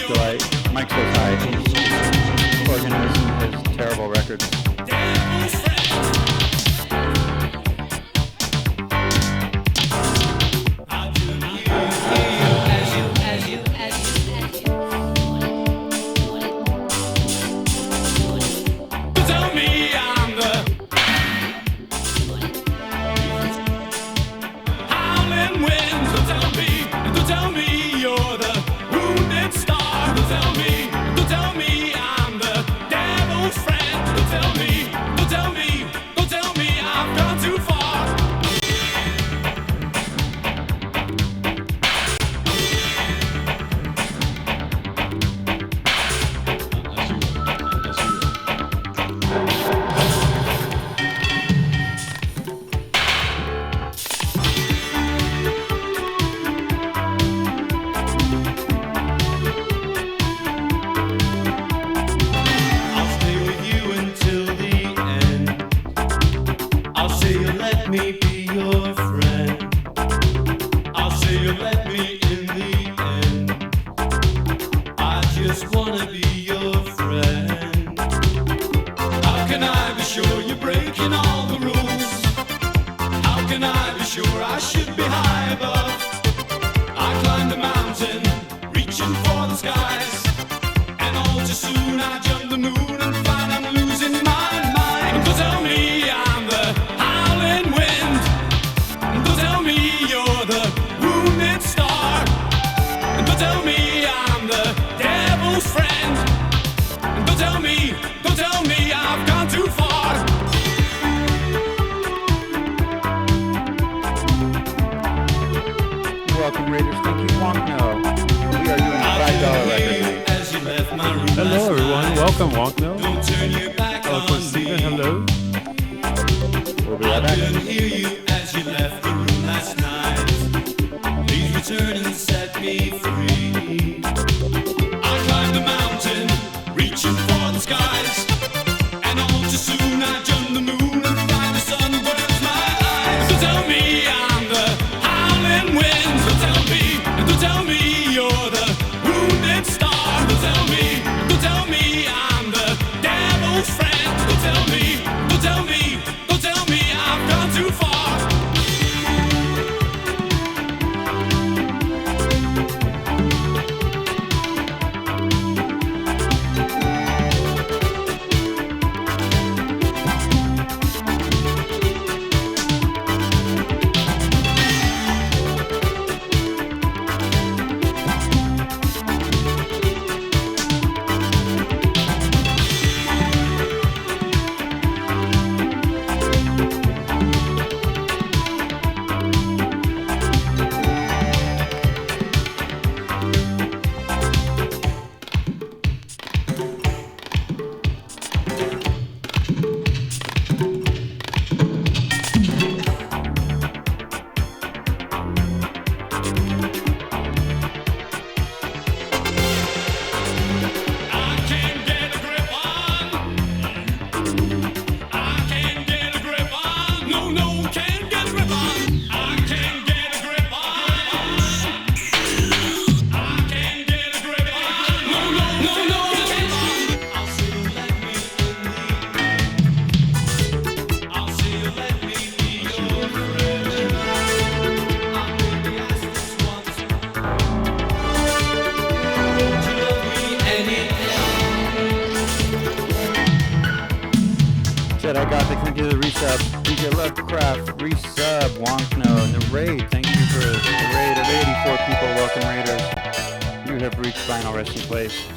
Music Delight. Mike says hi. He's organizing his terrible records.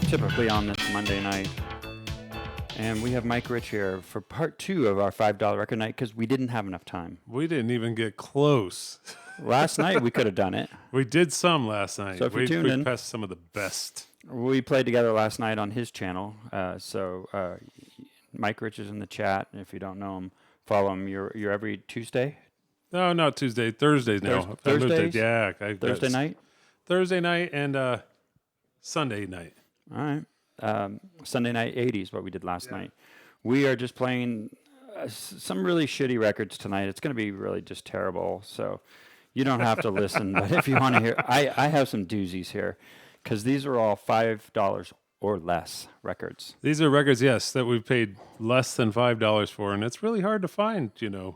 Typically on this Monday night. And we have Mike Rich here for part 2 of our $5 record night because we didn't have enough time. We didn't even get close. Last night we could have done it. We did some last night. So if you tuned in, passed some of the best. We played together last night on his channel. Mike Rich is in the chat. If you don't know him, follow him. You're every Tuesday? No, not Tuesday. Thursdays now. Thursdays? Yeah. Thursday night? Thursday night and Sunday night. All right. Sunday Night 80s, what we did last night. We are just playing some really shitty records tonight. It's going to be really just terrible. So you don't have to listen. But if you want to hear, I have some doozies here. because these are all $5 or less records. These are records, yes, that we've paid less than $5 for, and it's really hard to find, a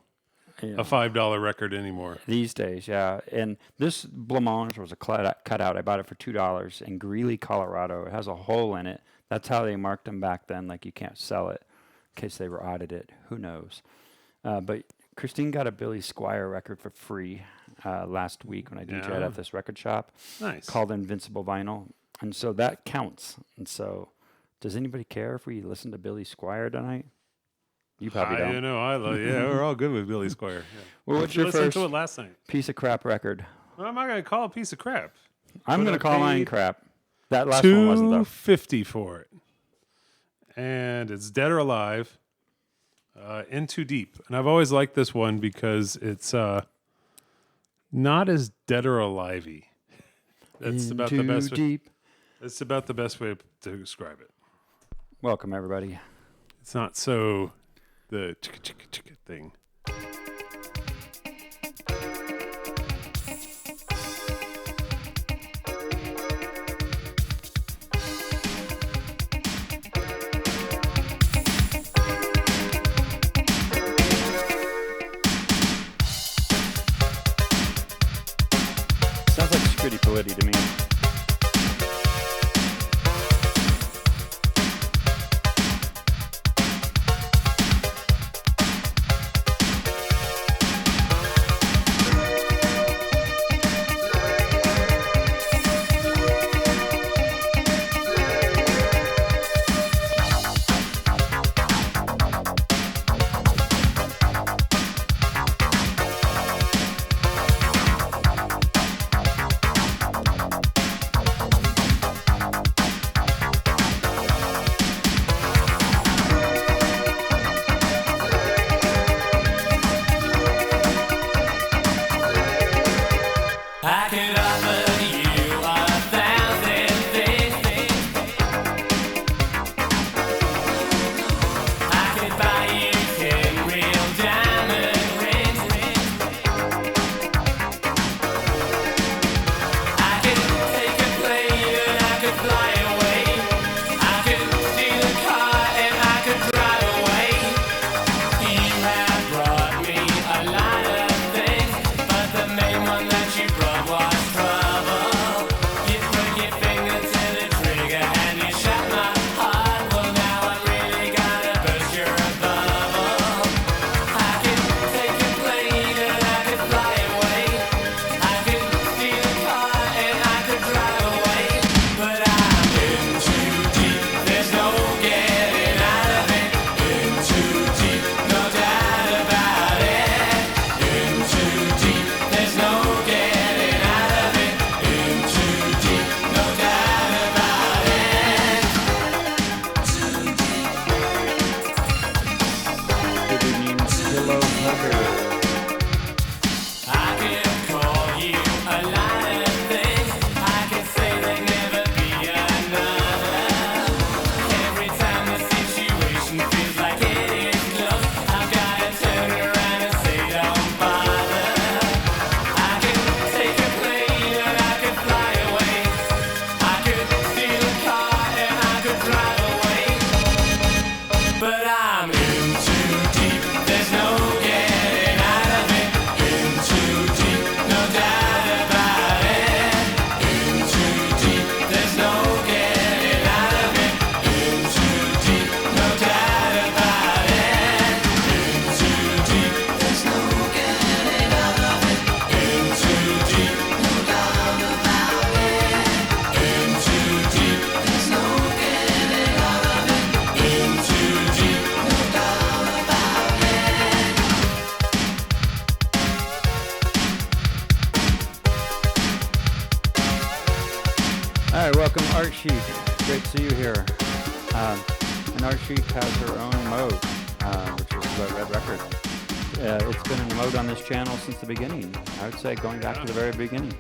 $5 record anymore. These days, yeah. And this blancmange was a cutout. I bought it for $2 in Greeley, Colorado. It has a hole in it. That's how they marked them back then. Like, you can't sell it in case they were audited. Who knows? But Christine got a Billy Squier record for free last week when I DJ'd Yeah. at this record shop Nice. called Invincible Vinyl. And so that counts. And so does anybody care if we listen to Billy Squier tonight? You probably don't. We're all good with Billy Squier. Yeah. Well, what's your Listened first to it last night. piece of crap record? Well, I'm not going to call it a piece of crap. I'm But going I to call mine paid crap. That last one wasn't, though. $250 for it. And it's Dead or Alive, In Too Deep. And I've always liked this one because it's not as dead or alive-y. That's about the best way. Deep. It's about the best way to describe it. Welcome, everybody. It's not so the chicka chicka chicka thing. Sounds like Scritti Politti to me. I could offer you 1,000 things. I could buy you 10 real diamond rings. I could take a plane and I could fly away. I could steal a car and I could drive away. You have brought me a lot of things, but the main one that you brought was trouble. You put your finger to the trigger and you shot my heart. Well, now I really gotta burst your bubble. I could take a plane and I could fly away. I could steal a car and I could drive away. But I'm in too deep, there's no getting out of it. In too deep, no doubt about it. In too deep, there's no getting out of it. In too deep, no doubt about it. Good evening, Pillow Hugger. I could call you a lot of things. I could say there'd never be another. Every time the situation feels like it is close, I've gotta turn around and say don't bother. I could take a plane and I could fly away. I could steal a car and I could drive away. But I'm in too deep, there's no getting out of it. In too deep, no doubt about it. In too deep, there's no getting out of it. In too deep, no doubt about it. In too deep, there's no getting out of it. In too deep, no doubt about it. In too deep, there's no getting out of it. In too deep, no doubt about it. All right, welcome, Art Chic. Great to see you here. And Art Chic has her own mode, which is the Red Record. It's been in mode on this channel since the beginning. I would say going back to the very beginning.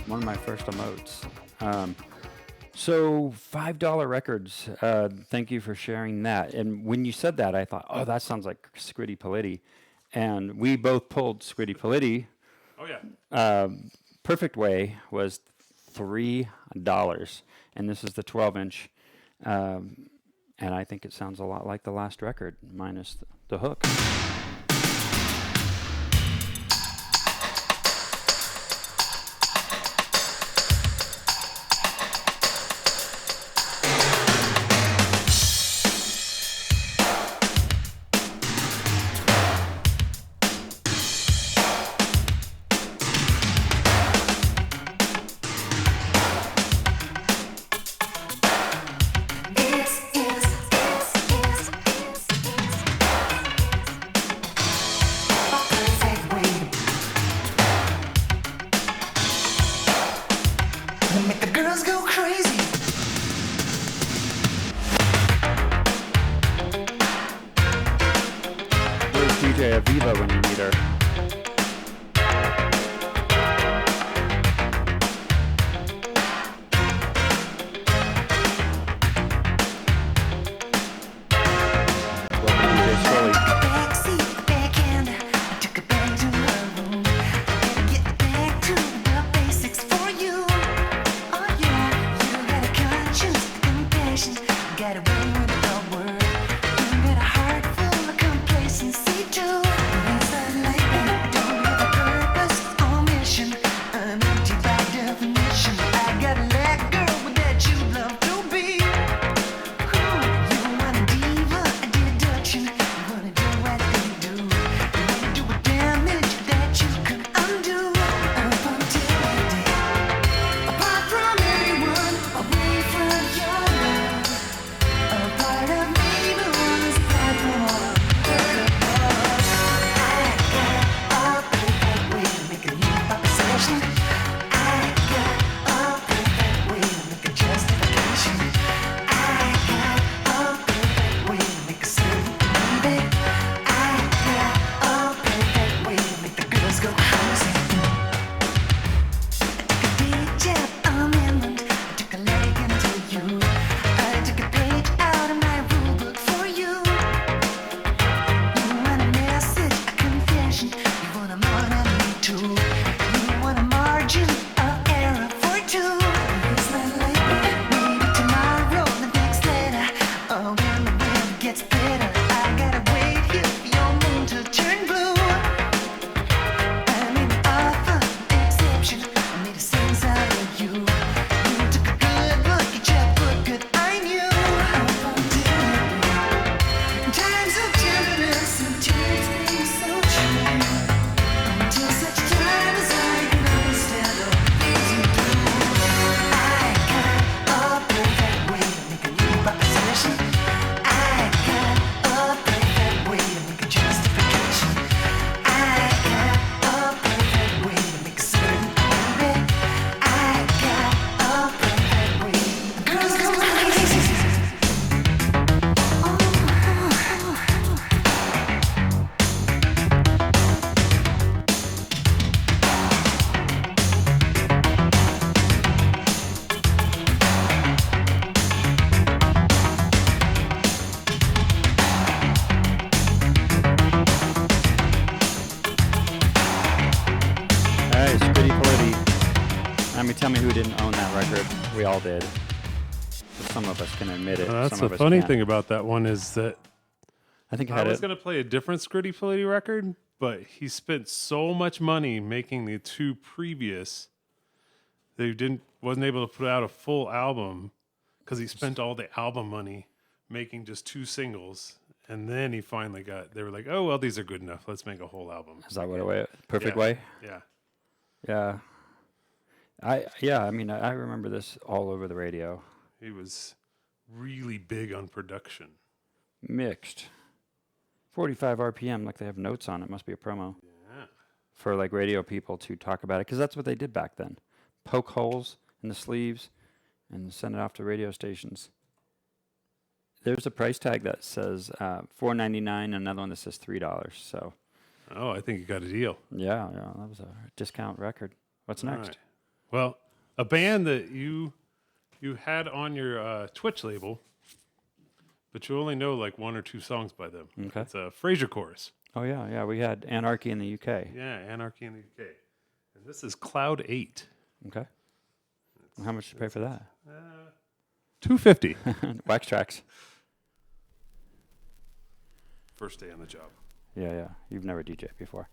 One of my first emotes. So $5 records. Thank you for sharing that. And when you said that, I thought, oh, that sounds like Scritti Politti. And we both pulled Scritti Politti. Oh, yeah. Perfect Way was $3. And this is the 12-inch. And I think it sounds a lot like the last record, minus the hook. Make the girls go crazy. Where's DJ Aviva when you need her? Welcome, DJ Scully. Backseat, backhand. I took it back to my room. Better get back to the basics for you. Oh yeah, you had a conscience, compassion. Got away with the word. You got a heart full of complacency too. It's not like that. Don't have a purpose or mission. I'm empty by definition. I got a let girl that you love to be. You want a diva, a deduction. You wanna do what they do. You wanna do a damage that you can undo. Up until the day, apart from everyone, away from your love. A part of me belongs apart from all of I got a perfect way to make a new proposition. I got a perfect way to make a justification. I got a perfect way to make a certain baby. I got a perfect way to make the girls go crazy. I took a day job on Inland. I took a leg into you. I took a page out of my rule book for you. You want a message, a confession. You want a more than me too. You want a margin of error for two. It's not like that. Maybe tomorrow, the next letter. Oh, when the weather gets better, I gotta wait here for your moon to turn blue. I made an offer, exception. I made a sense out of you. You took a good look at your book, good I knew. Up until times of tenderness and tears being so true. Until such time as I can understand all the things you do. I got a perfect way to make a new proposition. I got a perfect way to make a justification. I got a perfect way to make a certain baby. I got a perfect way. Girls go crazy. Hey, Scritti Politti. I mean, tell me who didn't own that record. We all did. But some of us can admit it. That's some the of us funny can't. thing about that one is that I think I I had was it. going to play a different Scritti Politti record, but he spent so much money making the two previous that he wasn't able to put out a full album because he spent all the album money making just two singles. And then he finally they were like, oh, well, these are good enough. Let's make a whole album. Is that what it was? Perfect Yeah. Way? Yeah. Yeah. I mean, I remember this all over the radio. He was really big on production. Mixed. 45 RPM, like they have notes on it. Must be a promo. Yeah. For like radio people to talk about it, because that's what they did back then. Poke holes in the sleeves and send it off to radio stations. There's a price tag that says $4.99, and another one that says $3. So Oh, I think you got a deal. yeah, that was a discount record. What's All next? right. Well, a band that you had on your Twitch label, but you only know like one or two songs by them. Okay. It's a Fraser Chorus. Oh yeah, we had Anarchy in the UK. Yeah, Anarchy in the UK. And this is Cloud 8. Okay. How much did you pay for that? $250. Wax tracks. First day on the job. Yeah. You've never DJed before.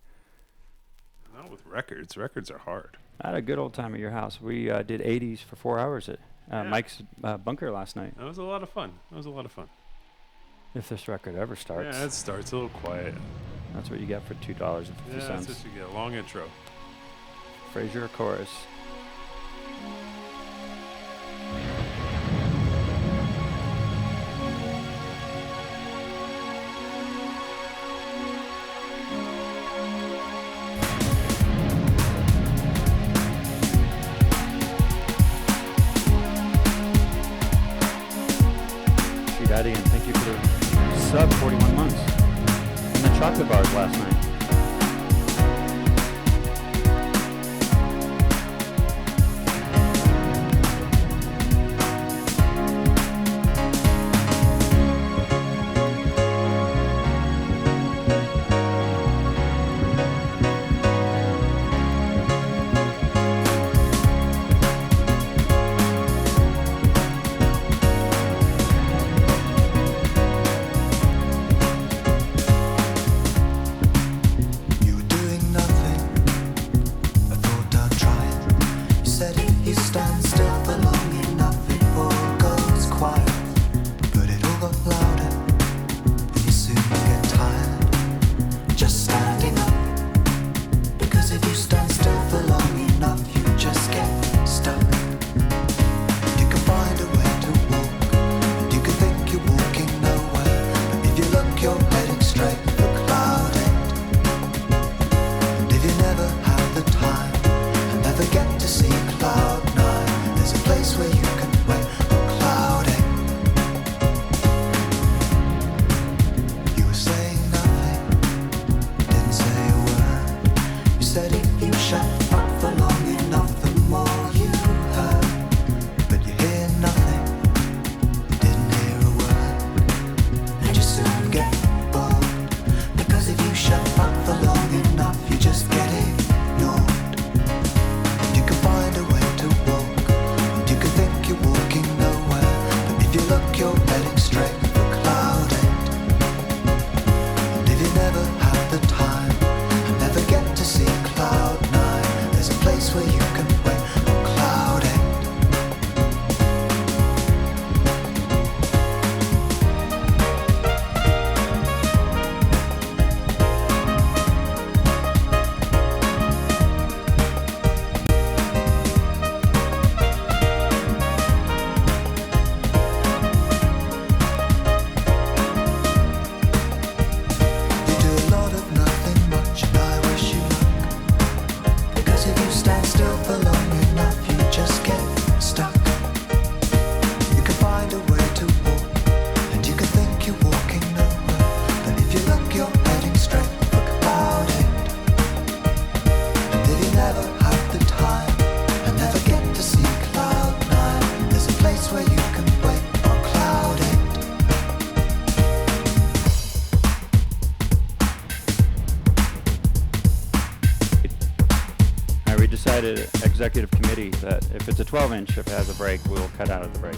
Not with records. Records are hard. I had a good old time at your house. We did 80s for 4 hours at Mike's bunker last night. That was a lot of fun. If this record ever starts, Yeah, it starts a little quiet. that's what you get for $2.50. Yeah, that's what you get. Long intro. Fraser chorus. Daddy, and thank you for the sub 41 months and the chocolate bars last night. You were doing nothing. I thought I'd try it. You said if you stand still for long enough, it all goes quiet. But it all got louder, and you soon get tired. Just standing up. Because if you stand still for long enough, you just get stuck. You can find a way to walk, and you can think you're walking nowhere. But if you look, you're heading straight for cloud end. And if you never have the time and never get to see cloud nine, there's a place where you can wait for cloud eight. You were saying nothing, didn't say a word. You said if you shut up for long enough, the more you heard. But you hear nothing, didn't hear a word. And you soon get bored. Because if you shut up for long enough, you just get ignored. And you can find a way to walk, and you can think you're walking nowhere. But if you look, you're heading straight for cloud end. And if you never have the time and never get to see cloud nine, there's a place where you can wait for cloud end. You do a lot of nothing much, and I wish you luck. Because if you stand still for long enough, you just get stuck. You can find a way to walk, and you can think you're walking nowhere. But if you look, you're heading straight for cloud end. And if you never have the time and never get to see cloud nine, there's a place where you can wait for cloud end. We decided, executive committee, that if it's a 12-inch, if it has a break, we'll cut out of the break.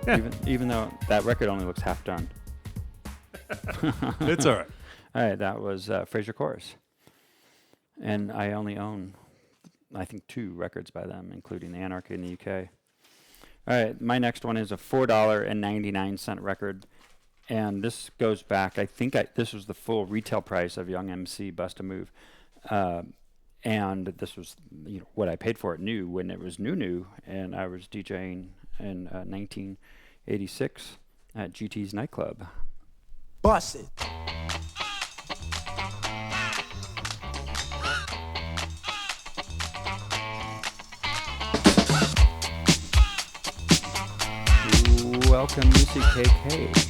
Yeah. Even though that record only looks half done. It's all right. All right, that was Fraser Chorus. And I only own, I think, 2 records by them, including the Anarchy in the UK. All right, my next one is a $4.99 record. And this goes back, I think this was the full retail price of Young MC Bust a Move. And this was what I paid for it new when it was new. And I was DJing in 1986 at GT's nightclub. Bust it. Welcome, UCKK.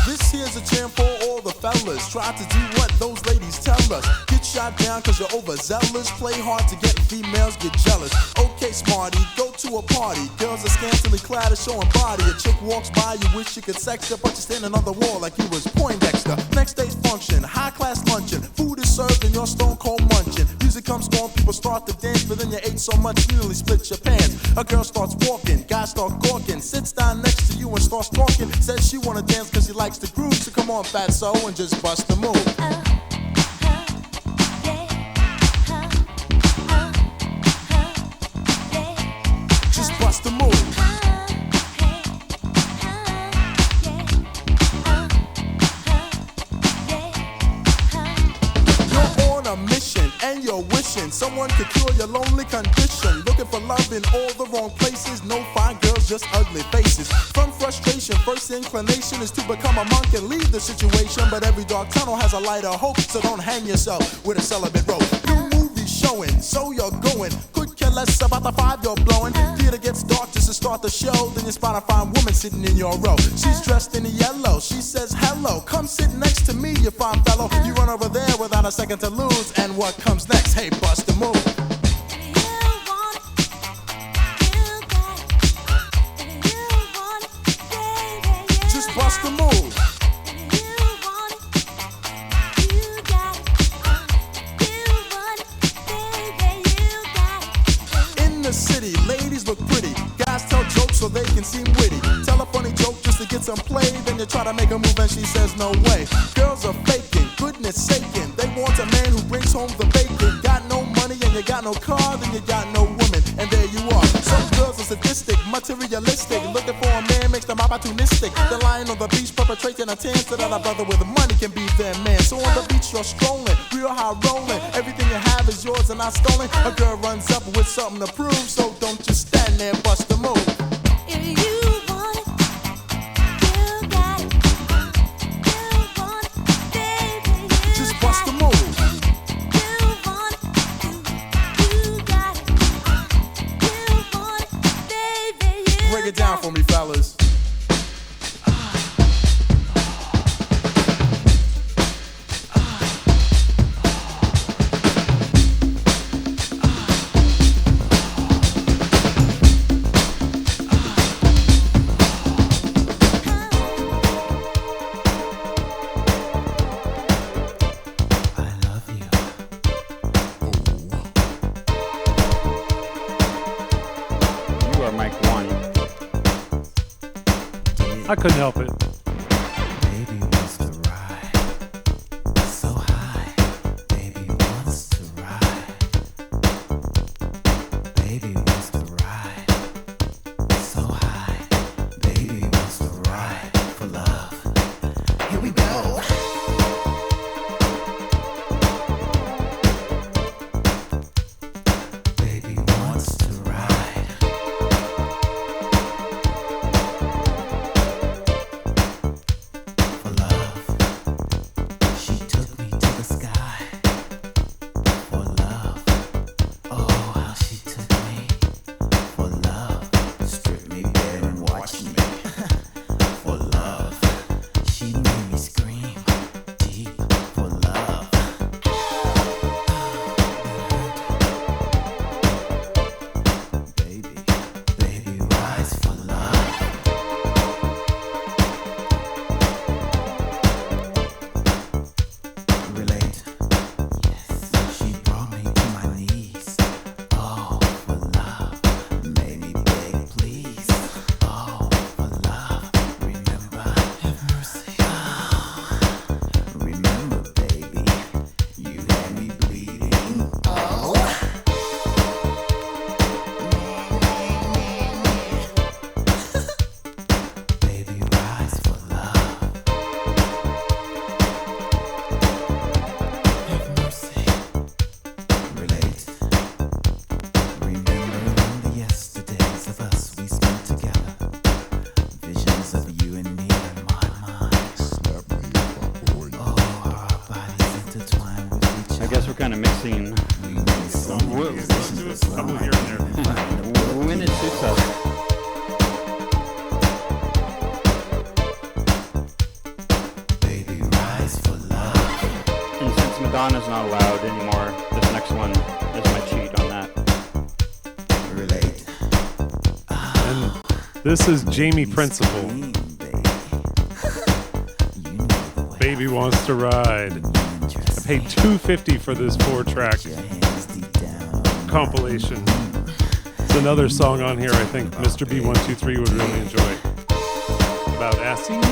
This here's a jam for all the fellas. Try to do what those ladies tell us. Get shot down cause you're overzealous. Play hard to get females, get jealous. Okay, smarty, go to a party. Girls are scantily clad and showing body. A chick walks by, you wish you could sex her, but you're standing on the wall like you was Poindexter. Next day's function, high class luncheon. Food is served and you're stone cold munching. Music comes on, people start to dance, but then you ate so much you nearly split your pants. A girl starts walking, guys start gawking, sits down next to you and starts talking. Says she wanna dance cause she likes the groove, so come on, fatso, and just bust the move. Just bust the move. You're on a mission and you're wishing someone could cure your lonely condition. Looking for love in all the wrong places. No fine girls, just ugly faces. From frustration, first inclination is to become a monk and leave the situation. But every dark tunnel has a light of hope, so don't hang yourself with a celibate rope. New movie showing, so you're going. Could care less about the five you're blowing. Theater gets dark just to start the show. Then you spot a fine woman sitting in your row. She's dressed in yellow. She says hello. Come sit next to me, you fine fellow. You run over there without a second to lose. And what comes next? Hey, bust the move. Just bust the move. In the city, ladies look pretty. Guys tell jokes so they can seem witty. Tell a funny joke just to get some play. Then you try to make a move and she says no way. Girls are faking, goodness saking. They want a man who brings home the bacon. Got no money and you got no car, then you got no woman. And there you are. Some girls are sadistic, materialistic. Looking for a man makes them opportunistic. They're lying on the beach perpetrating a tan so that a brother with money can be their man. So on the beach you're strolling, real high rolling. Everything you have is yours and not stolen. A girl runs up with something to prove, so don't just stand there, bust the move. Just bust the move. Break it down for me, fellas. You are Mike 1. I couldn't help it. Baby wants to ride so high. Baby wants to ride. Baby wants to ride so high. Baby wants to ride for love. Here we go. Baby wants to ride. For love, she took me to the sky. For love, oh how she took me. For love, stripped me bare and watched me. For love, she made me scream deep. For love, baby, baby, rise for love. Relate. Yes. She brought me to my knees. Oh, for love. Made me beg, please. Oh, for love. Remember. Have mercy. Remember, baby. You had me bleeding. Oh. Baby, rise for love. Have mercy. Relate. Remembering the yesterdays of us we spent together. Visions of you and me in my mind. Oh, our bodies intertwined with each I guess we're kind of mixing Do a couple here and there. when it suits us. Baby, rise for love. And since Madonna's not allowed anymore, this next one is my cheat on that. Relate. And this is Jamie Principle. Baby. You know the way. Baby wants to ride. I paid $2.50 for this 4-track. Your hands deep compilation. It's another song on here I think Mr. B123 would really enjoy. About acid.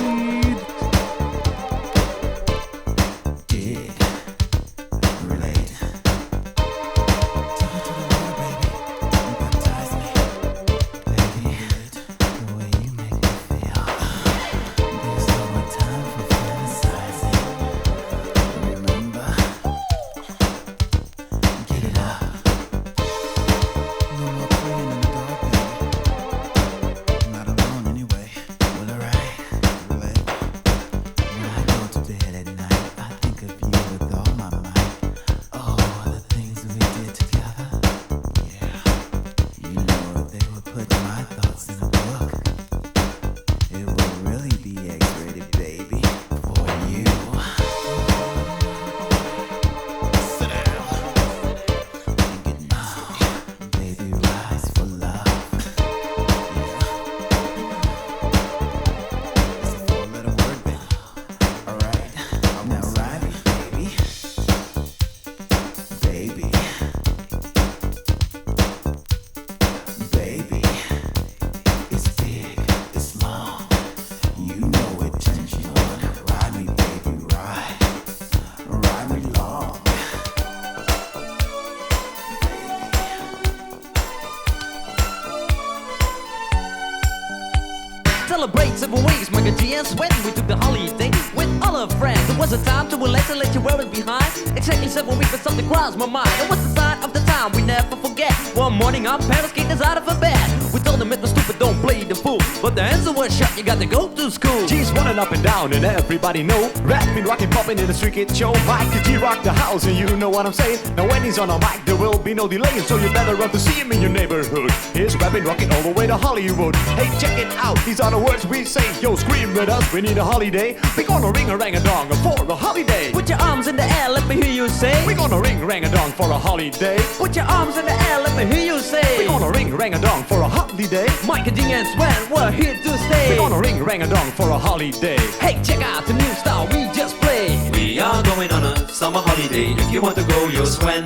Celebrate 7 weeks, Mike and G and Sweat. We took the holiday with all our friends. It was a time to relax and let you wear it behind. Exactly 7 weeks, but something crossed my mind. It was the sign of the time we never forget. One morning, our parents kicked us out of a bed. We told them it was stupid, don't play the fool. But the answer was shut, you got to go to school. G's running up and down and everybody know. Rapping, rocking, popping in the street kid show. Mike and G rock the house and you know what I'm saying. Now when he's on a mic there will be no delay. So you better run to see him in your neighborhood. He's rapping, rocking all the way to Hollywood. Hey, check it out, these are the words we say. Yo, scream with us, we need a holiday. We gonna ring a rang a dong for a holiday. Put your arms in the air, let me hear you say. We gonna ring rang a dong for a holiday. Put your arms in the air, let me hear you say. We gonna ring rang a dong for a holiday. Mike and G and Sweat, we're here to stay. We gonna ring rang a dong for a holiday. Hey, check out the new style we just played. We are going on a summer holiday. If you want to go, you'll swim.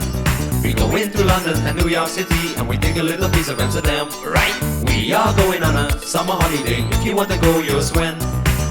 We go into London and New York City, and we take a little piece of Amsterdam, right? We are going on a summer holiday. If you want to go, you'll swim.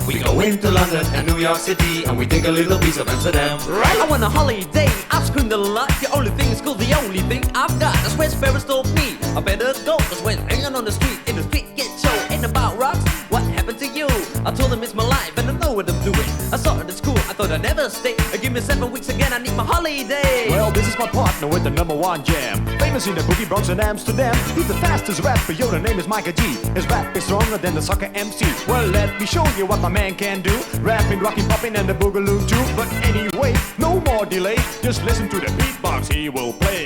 We go into London and New York City, and we take a little piece of Amsterdam, Right, I want a holiday, I've screamed a lot. The only thing is cool, the only thing I've got. That's where Sparrows told me I better go. Cause when hanging on the street, in the street get show. Ain't about rocks, what happened to you? I told him it's my life and I know what I'm doing. I saw it at school, I thought I'd never stay. Give me 7 weeks again, I need my holiday. Well, this is my partner with the #1 jam. Famous in the boogie Bronx and Amsterdam. He's the fastest rapper, yo, the name is Micah G. His rap is stronger than the soccer MC. Well, let me show you what my man can do. Rapping, rocking, popping, and the boogaloo too. But anyway, no more delay. Just listen to the beatbox he will play.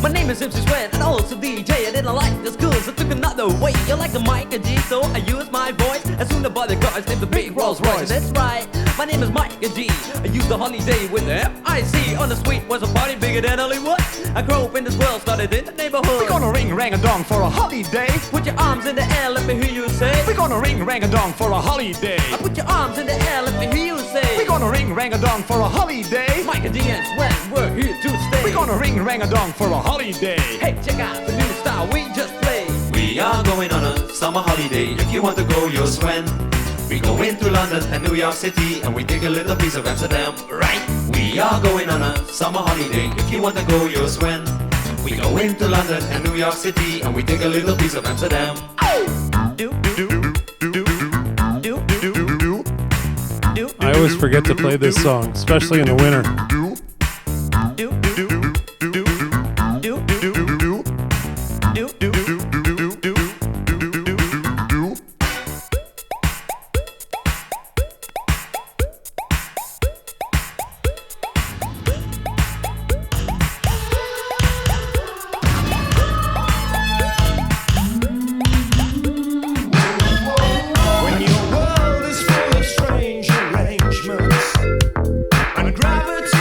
My name is MC Sweat and also DJ. I didn't like the school, so took another way. You like the Mike and G, so I use my voice. As soon as the cars named the big Rolls Royce. That's right, my name is Mike and G. I use the holiday with the F-I-C. On the street was a party bigger than Hollywood. I grew up in this world, started in the neighborhood. We gonna ring rang a dong for a holiday. Put your arms in the air, let me hear you say. We gonna ring rang a dong for a holiday. I put your arms in the air, let me hear you say. We gonna ring rang a dong for a holiday. Mike and G and Sweat, we're here to stay. We gonna ring rang a dong for a holiday. Hey, check out the new style we just played. We are going on a summer holiday. If you want to go, you'll swim. We go into London and New York City, and we take a little piece of Amsterdam, right? We are going on a summer holiday. If you want to go, you'll swim. We go into London and New York City, and we take a little piece of Amsterdam. I always forget to play this song, especially in the winter. When your world is full of strange arrangements and gravity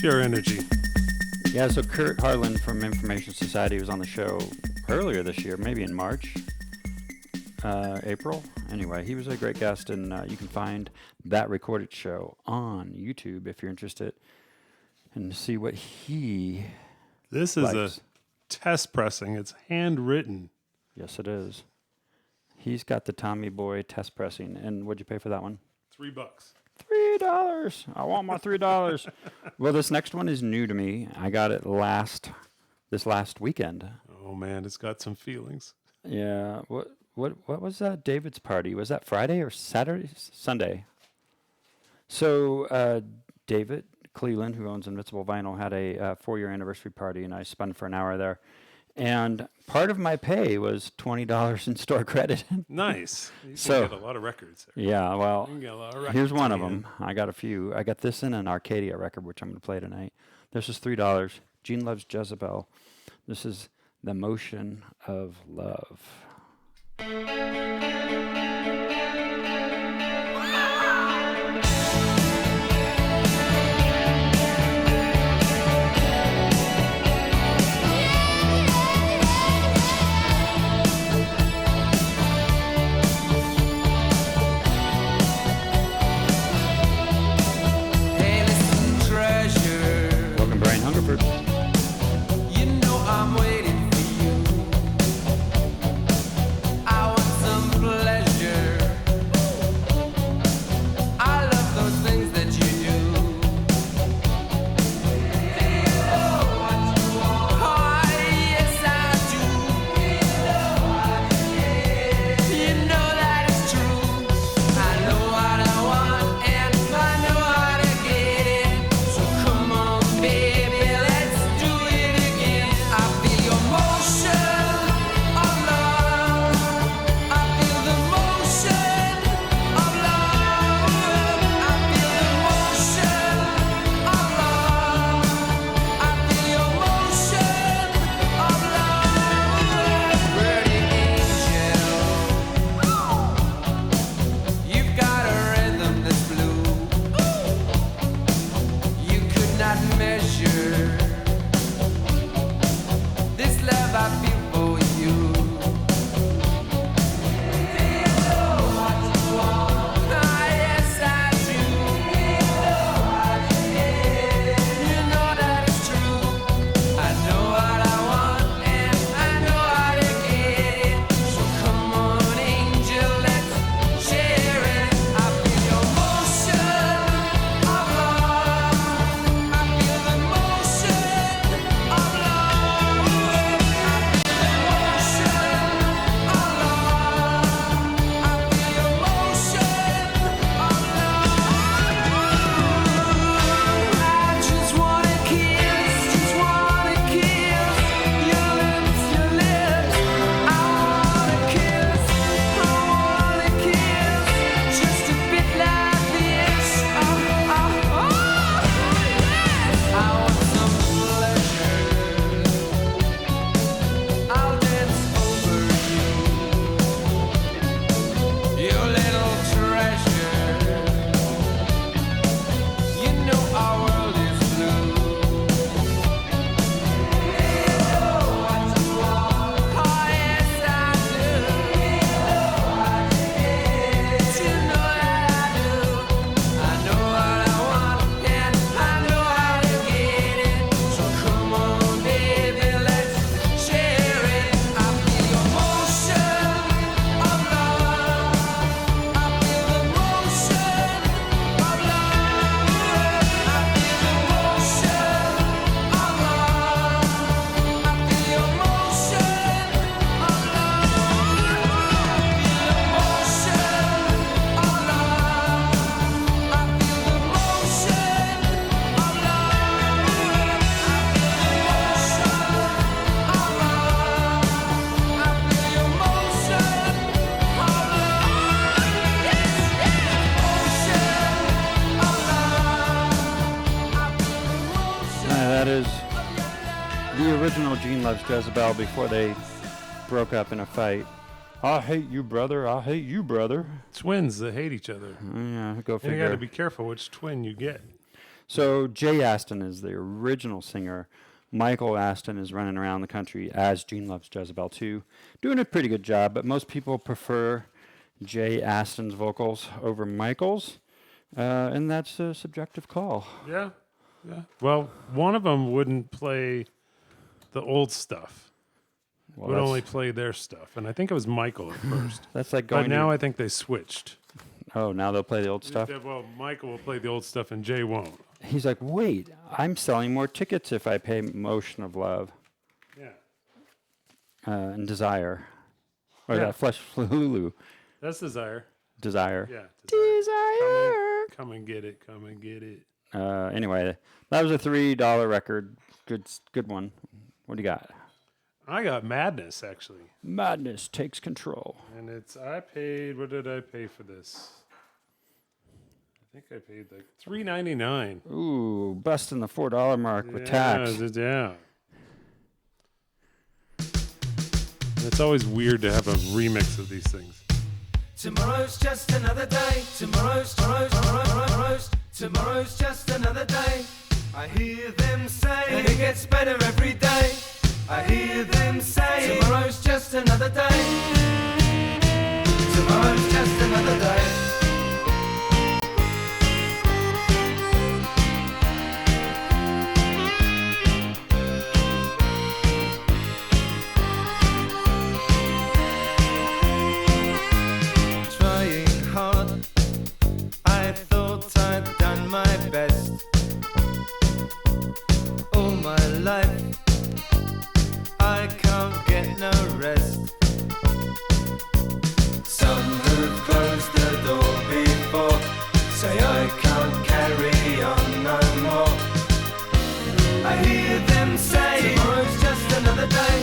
Pure energy. Yeah, so Kurt Harlan from Information Society was on the show earlier this year, maybe in March, April. Anyway, he was a great guest, and you can find that recorded show on YouTube if you're interested and see what he This is likes. a test pressing. It's handwritten. Yes, it is. He's got the Tommy Boy test pressing, and what'd you pay for that one? $3. $3. I want my $3. Well, this next one is new to me. I got it this last weekend. Oh man, it's got some feelings. Yeah. What was that? David's party. Was that Friday or Saturday? Sunday. So David Cleveland, who owns Invincible Vinyl, had a 4-year anniversary party, and I spun for an hour there. And part of my pay was $20 in store credit. Nice. You can So- get a lot of records there. Yeah, well, You can get a lot of records here's one in of the end. them. I got a few. I got this and an Arcadia record, which I'm going to play tonight. This is $3. Gene Loves Jezebel. This is The Motion of Love. Hey, listen, treasure. Welcome, Brian Hungerford. You know I'm waiting for you. I want some pleasure. I love those things that you do. Oh, yes, I do. You know that it's true. I know what I want and I know how to get it. So come on, baby, let's do it again. I feel your motion of love. I feel the motion of love. I feel the motion of love. I feel your motion of love. Pretty angel, you've got a rhythm that's blue. You could not measure this love I feel for you. Ah, yes, I do. You know that it's true. I know what I want and I know how to get it. So come on, angel, let's share it. I feel your motion of love. I feel the motion of love. I feel the motion of love. I feel your motion of love. I just wanna kiss your lips, your lips. I wanna kiss just a bit like this. I want some pleasure. I'll dance over you, your little treasure. You know our world is blue. Oh, yes, I do. You know that I do. I know what I want and I know how to get it. So come on, baby, let's share it. I feel your motion of love. I feel the motion of love. I feel the motion of love. I feel your motion of That is the original Gene Loves Jezebel before they broke up in a fight. I hate you, brother. I hate you, brother. Twins that hate each other. Yeah, go And you got figure. to be careful which twin you get. So Jay Aston is the original singer. Michael Aston is running around the country as Gene Loves Jezebel too, doing a pretty good job. But most people prefer Jay Aston's vocals over Michael's, and that's a subjective call. Yeah. Well, one of them wouldn't play the old stuff. Well, Would that's- only play their stuff, and I think it was Michael at first. That's like But going. now to, I think they switched. oh, now they'll play the old stuff. Well, Michael will play the old stuff, and Jay won't. He's like, wait, I'm selling more tickets if I pay Motion of Love Yeah. and Desire, or Yeah. that Flesh Lulu That's Desire. Desire. Yeah. Desire. Come and get it. Come and get it. Anyway, that was a $3 record. Good one. What do you got? I got Madness, actually. Madness takes control. And I paid, what did I pay for this? I think I paid like $3.99. Ooh, busting the $4 mark with tax. Yeah. And it's always weird to have a remix of these things. Tomorrow's just another day. Tomorrow's just another day. I hear them say, and it gets better every day. I hear them say, tomorrow's just another day. Tomorrow's just another day. Trying hard, I thought I'd done my best. All my life, I can't get no rest. Some who've closed the door before say I can't carry on no more. I hear them say, tomorrow's just another day.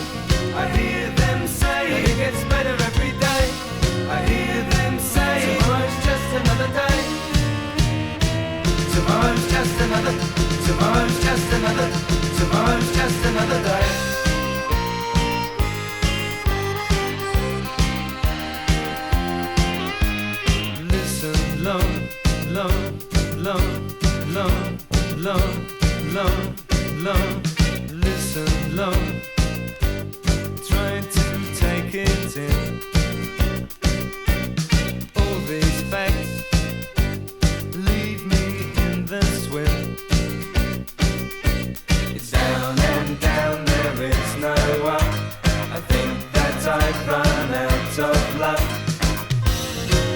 I hear them say, and it gets better every day. I hear them say, tomorrow's just another day. Tomorrow's just another, tomorrow's just another, tomorrow's just another day. Listen, long, long, long, long, long, long, long. Listen, long. Try to take it in. All these facts leave me in the swim. It's down and down, there is no up. I think that I've run out of luck.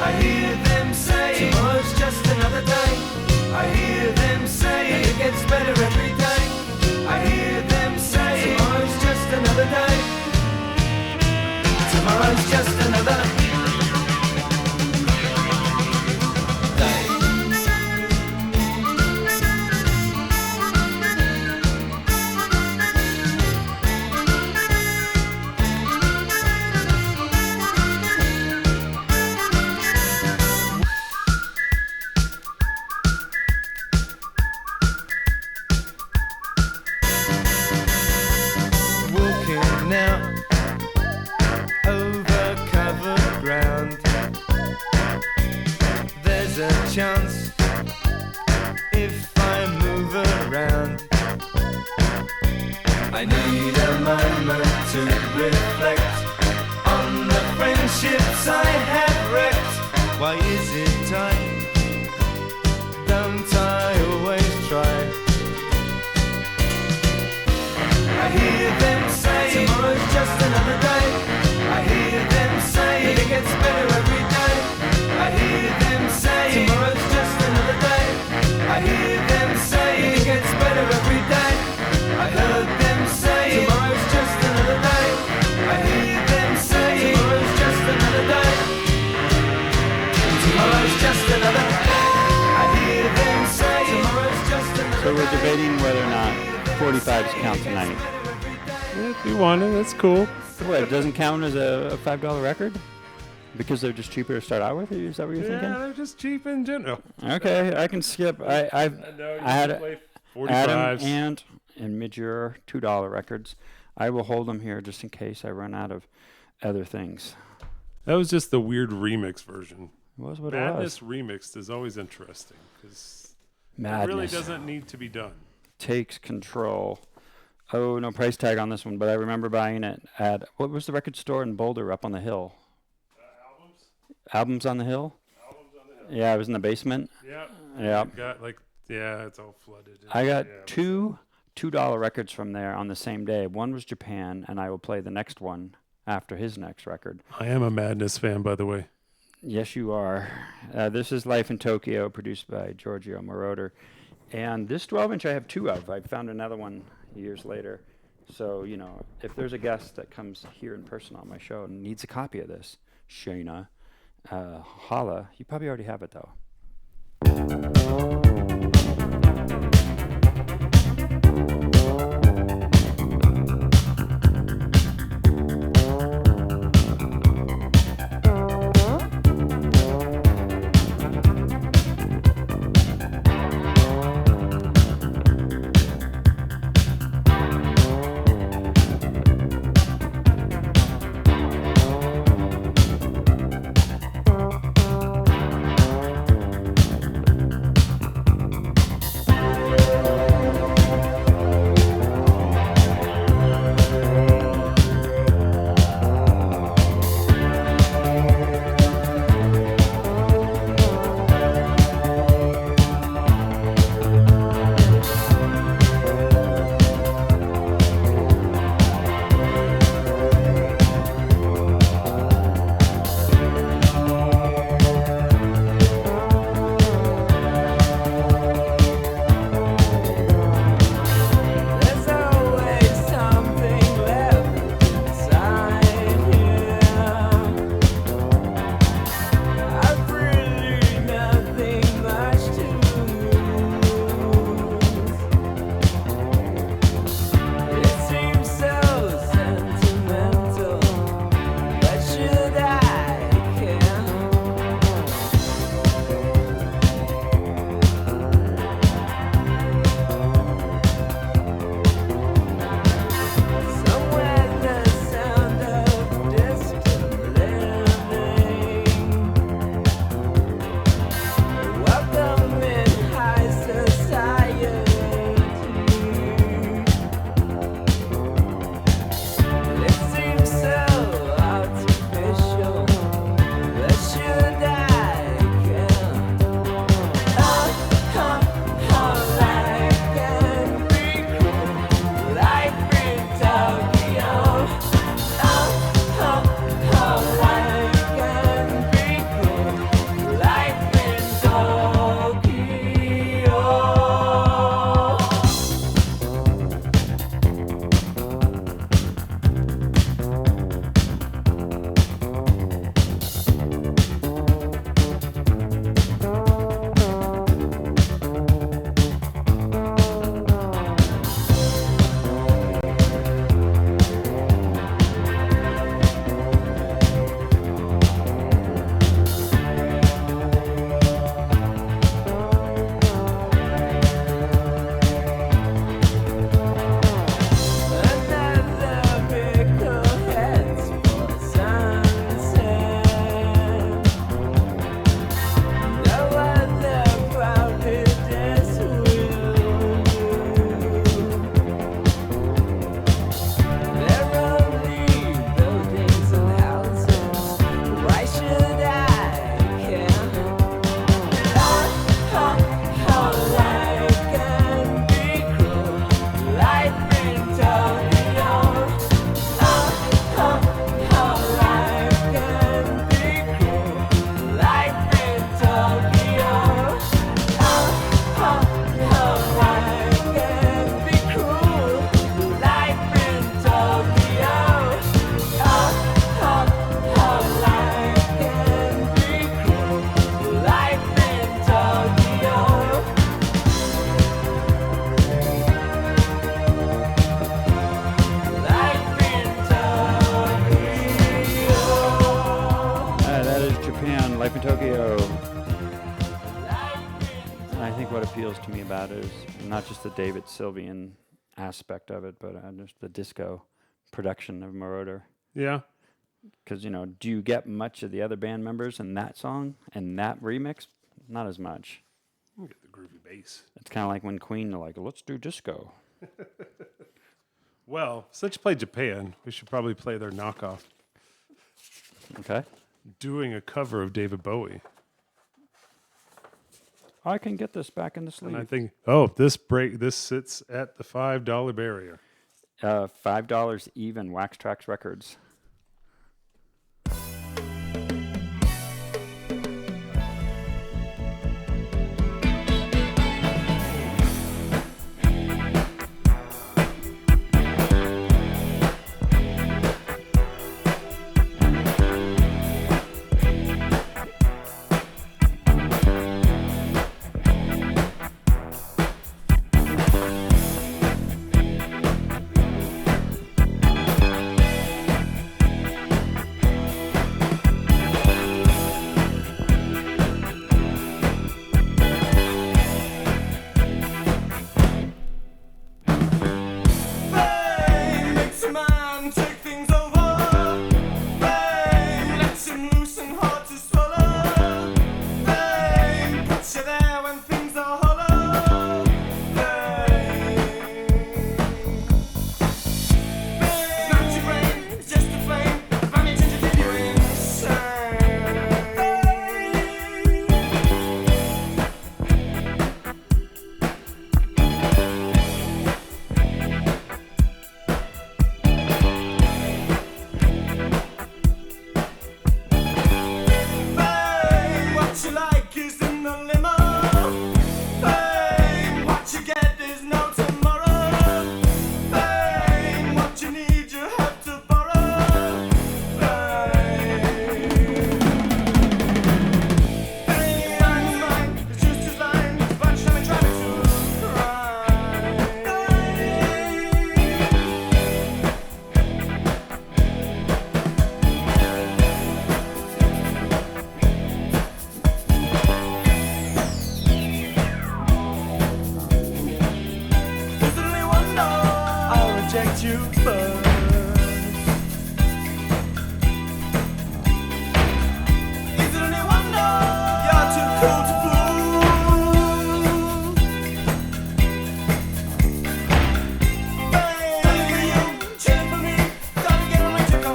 I hear them say, tomorrow's just another day. I hear them say, and it gets better every day. I hear them say, tomorrow's just another day. Tomorrow's just another day. Walking now over covered ground. There's a chance if I move around. I need a moment to reflect on the friendships I have wrecked. Why is it time? Don't I always try? I hear them say, tomorrow's just another day. I hear them say, and it gets better every day. I hear them say, tomorrow's just another day. I hear them say, and it gets better every day. I heard them say, tomorrow's just another day. I hear them say, tomorrow's just another day. Tomorrow's just another day. I hear them say, tomorrow's just another day. So we're debating whether or not 45s count tonight. Yeah, if you want it, that's cool. What, it doesn't count as a $5 record? Because they're just cheaper to start out with? Is that what you're Yeah, thinking? they're just cheap in general. Okay, I can skip. I had play Adam 45s. Ant and Midgear $2 records. I will hold them here just in case I run out of other things. That was just the weird remix version. It was what Madness it remixed is always interesting because It Madness. really doesn't need to be done. Takes control. Oh, no price tag on this one, but I remember buying it at, what was the record store in Boulder up on the hill? Albums on the Hill? Yeah, it was in the basement. Yeah. Yeah. Got it's all flooded. I got Yeah, two $2 records from there on the same day. One was Japan, and I will play the next one after his next record. I am a Madness fan, by the way. Yes, you are. This is Life in Tokyo, produced by Giorgio Moroder. And this 12-inch I have two of. I found another one years later. So, you know, if there's a guest that comes here in person on my show and needs a copy of this, Shayna, holla. You probably already have it, though. There's always something left inside here. I've really nothing much to lose. It seems so sentimental, but should I care? Somewhere the sound of distant living. Welcome in high society. It seems so artificial, but should I care? Life can be cruel. Life in Tokyo. Life can be cruel. Life in Tokyo. Another vehicle heads for sunset. No other crowdedness will do. They're only buildings and houses. Why should I care? Life can be cruel. Life in Tokyo. Life can be cruel. Life in Tokyo. Life can be cruel. Life in Tokyo. Life can be cruel. Life in Tokyo. Life in Tokyo. That is Japan, Life in Tokyo. And I think what appeals to me about it is not just the David Sylvian aspect of it, but just the disco production of Moroder. Yeah. Because, you know, do you get much of the other band members in that song and that remix? Not as much. You get the groovy bass. It's kind of like when Queen are like, let's do disco. Well, since you played Japan, we should probably play their knockoff, Okay. doing a cover of David Bowie. I can get this back in the And I sleeve. think, this sits at the $5 barrier. $5 even, Wax Trax Records. Fame makes a man take things over. Fame lets him loose and hard to swallow. Fame puts you there when things are hollow. Fame. It's not your brain, it's just a flame. Vanity to leave you insane. Fame, what you like is in the limo. Fame, what you get is no tomorrow. Fame, what you need you have to borrow. Fame, fame, mine, it's just his line. Punchline trying to rhyme. There's only one no, I'll reject you first. Is it only one no? You're too cool to fool. Hey, you cheer for me, gotta get a way to go.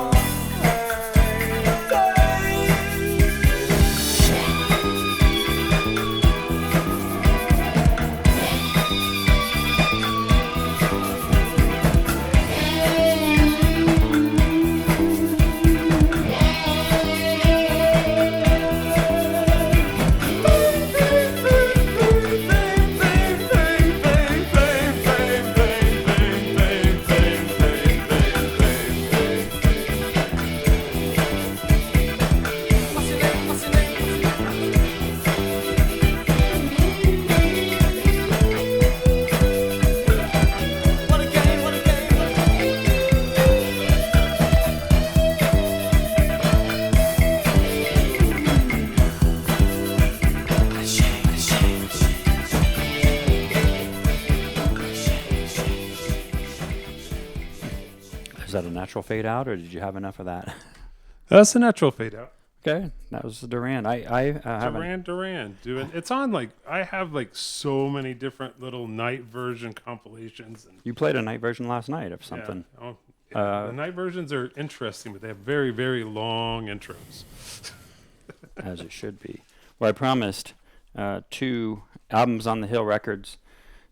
What's your name? What's your name? What a game, what a game, what a game. Is that a natural fade out, or did you have enough of that? That's a natural fade out. Okay, that was Duran. I haven't. Duran doing it's on like I have like so many different little night version compilations and You played a night version last night of something. Yeah. Oh, yeah. The night versions are interesting, but they have very, very long intros. As it should be. Well, I promised 2 albums on the Hill Records.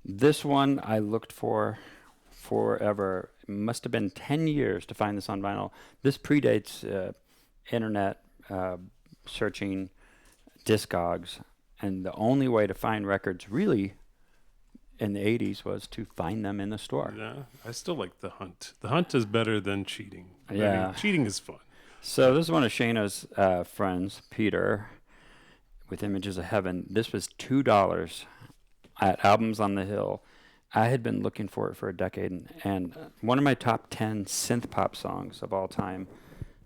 This one I looked for forever. It must have been 10 years to find this on vinyl. This predates internet searching Discogs, and the only way to find records really in the 80s was to find them in the store. Yeah, I still like The Hunt. The Hunt is better than cheating. I Yeah. mean, cheating is fun. So this is one of Shayna's friends, Peter, with Images of Heaven. This was $2 at Albums on the Hill. I had been looking for it for a decade, and one of my top 10 synth pop songs of all time.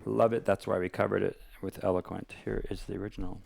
Love it. That's why we covered it with Eloquent. Here is the original.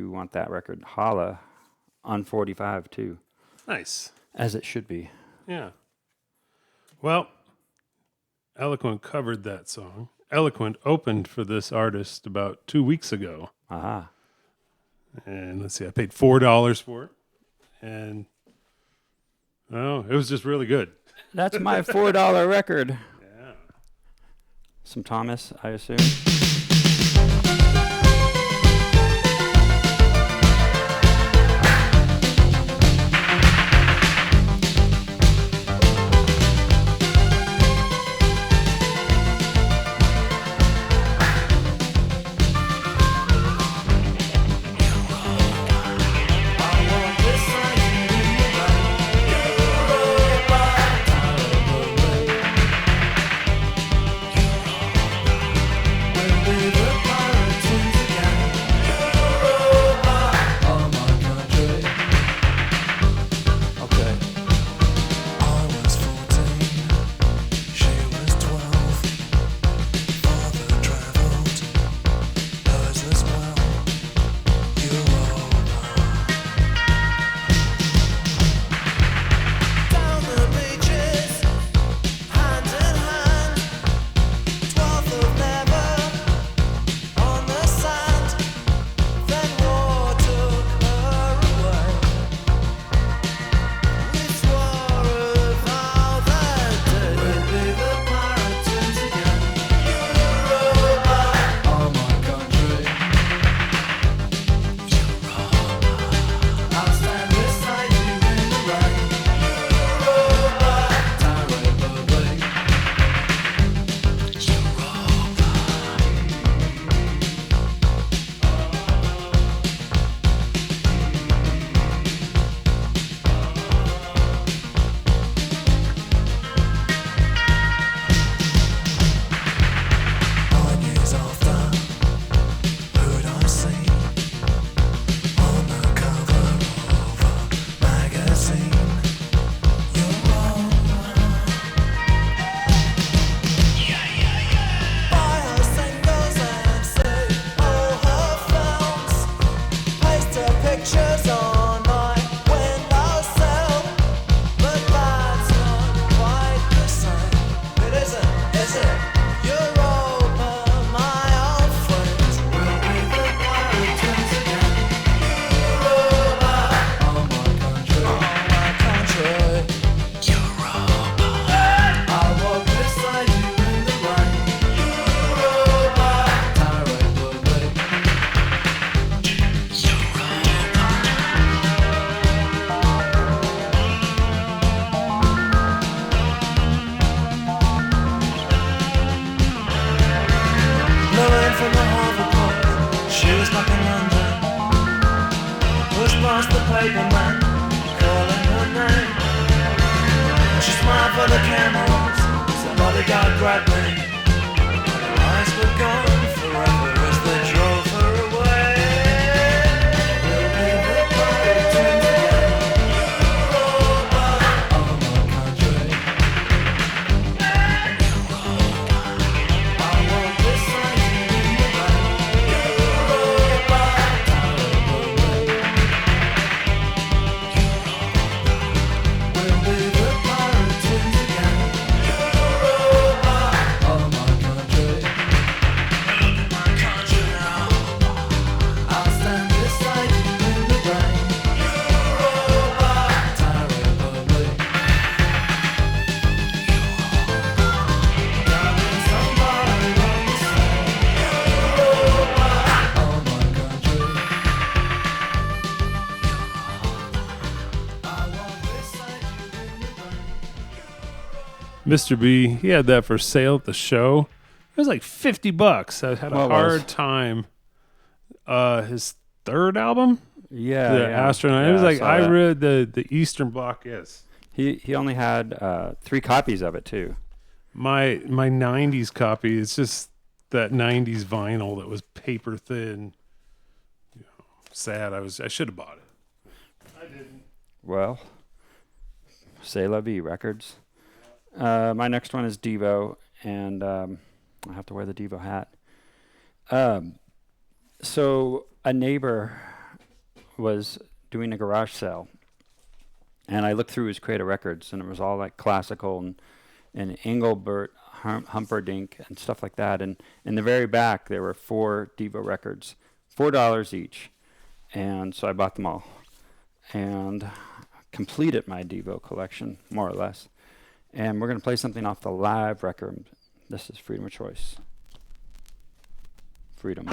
you want that record, Holla on 45 too, Nice. as it should be. Yeah. Well, Eloquent covered that song. Eloquent opened for this artist about 2 weeks ago. Aha. And let's see, I paid $4 for it. And it was just really good. That's my $4 record. Yeah. Some Thomas, I assume. for the cameras. Somebody got grabbed me. Her eyes were gone forever as they drove her away. We'll be the pirates again. Europa, oh my country. Europa, I walk beside you in the rain. Europa, we'll be the pirates again. Europa, oh my country. Look at my country now. I'll stand beside you in the rain. Europa, Thai Republic. Darling, somebody once said, Europa, oh my country. I walk beside you in the rain. Mr. B, he had that for sale at the show. It was like $50. I had a Well, it was. hard time. His third album, Yeah, the yeah. Astronaut. Yeah, It was like saw I that. read the Eastern Bloc. Yes, He only had 3 copies of it too. my '90s copy. It's just that '90s vinyl that was paper thin. You know, sad. I should have bought it. Well, C'est La Vie Records. My next one is Devo, and I have to wear the Devo hat. So a neighbor was doing a garage sale, and I looked through his crate of records, and it was all like classical and Engelbert Humperdinck and stuff like that. And in the very back, there were 4 Devo records, $4 each. And so I bought them all and completed my Devo collection, more or less. And we're going to play something off the live record. This is Freedom of Choice. Freedom.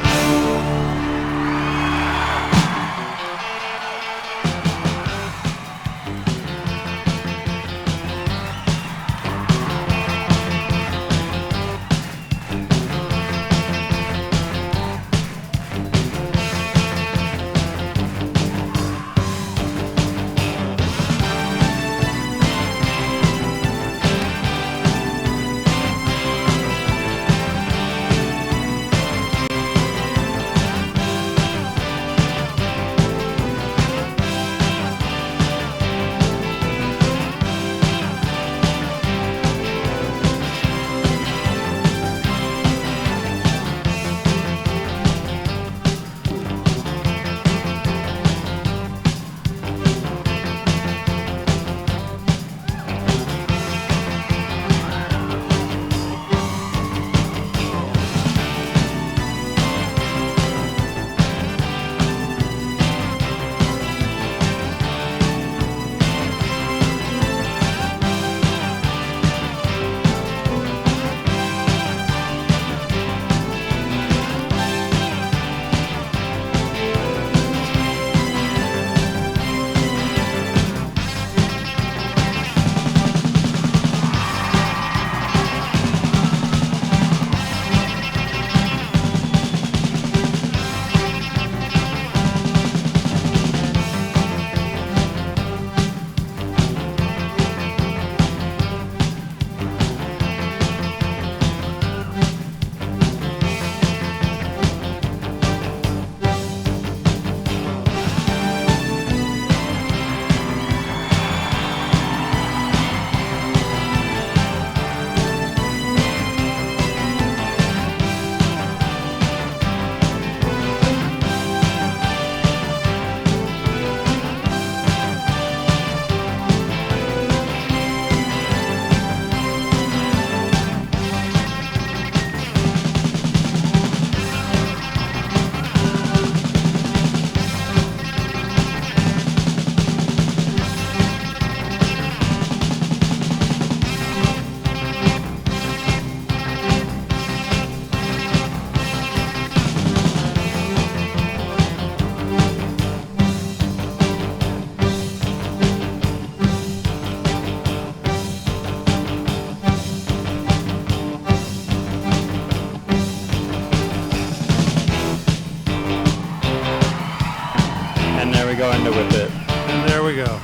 go into Whip It. And there we go.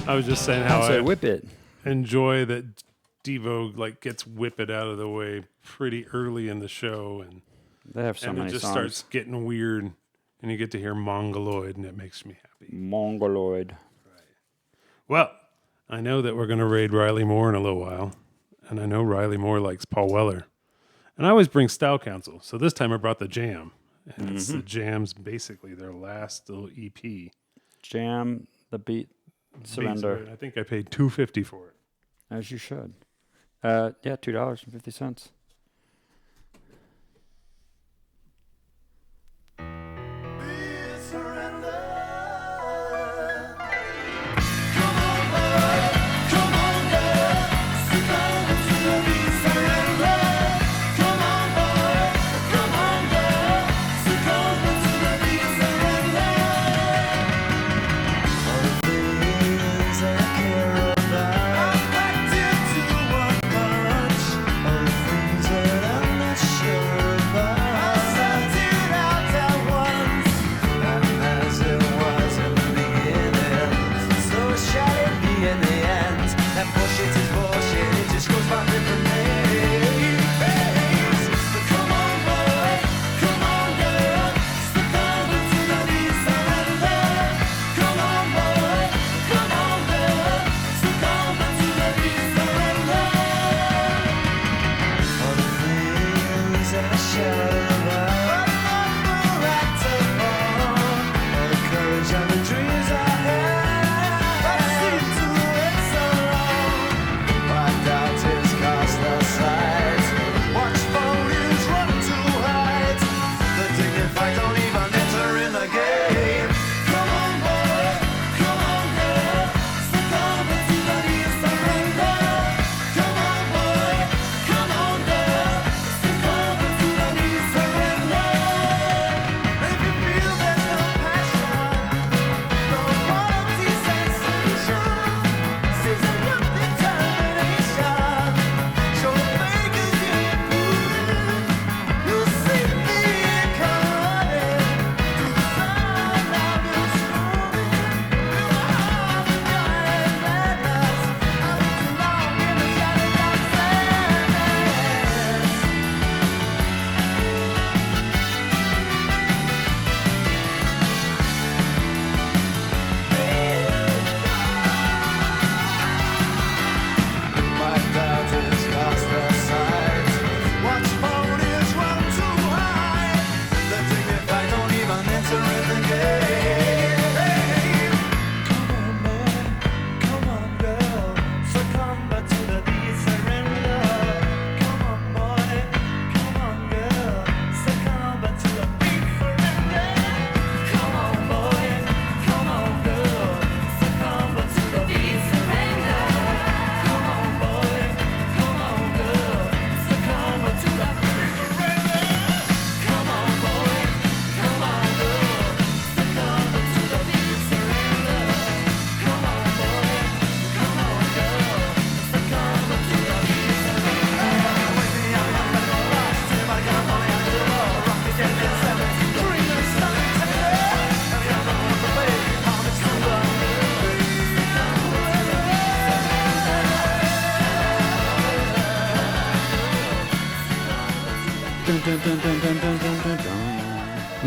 I was just saying how I Whip It. enjoy that Devo like gets Whip It out of the way pretty early in the show, and They have so and many it just songs. starts getting weird, and you get to hear Mongoloid, and it makes me happy. Mongoloid. Well, I know that we're going to raid Riley Moore in a little while, and I know Riley Moore likes Paul Weller. And I always bring Style Council, so this time I brought the Jam. And it's the Jam's basically their last little EP. Jam, the beat, surrender. Beats, right? I think I paid $2.50 for it. As you should. Yeah, $2.50. All the things I care about, I've packed into one bunch. All the things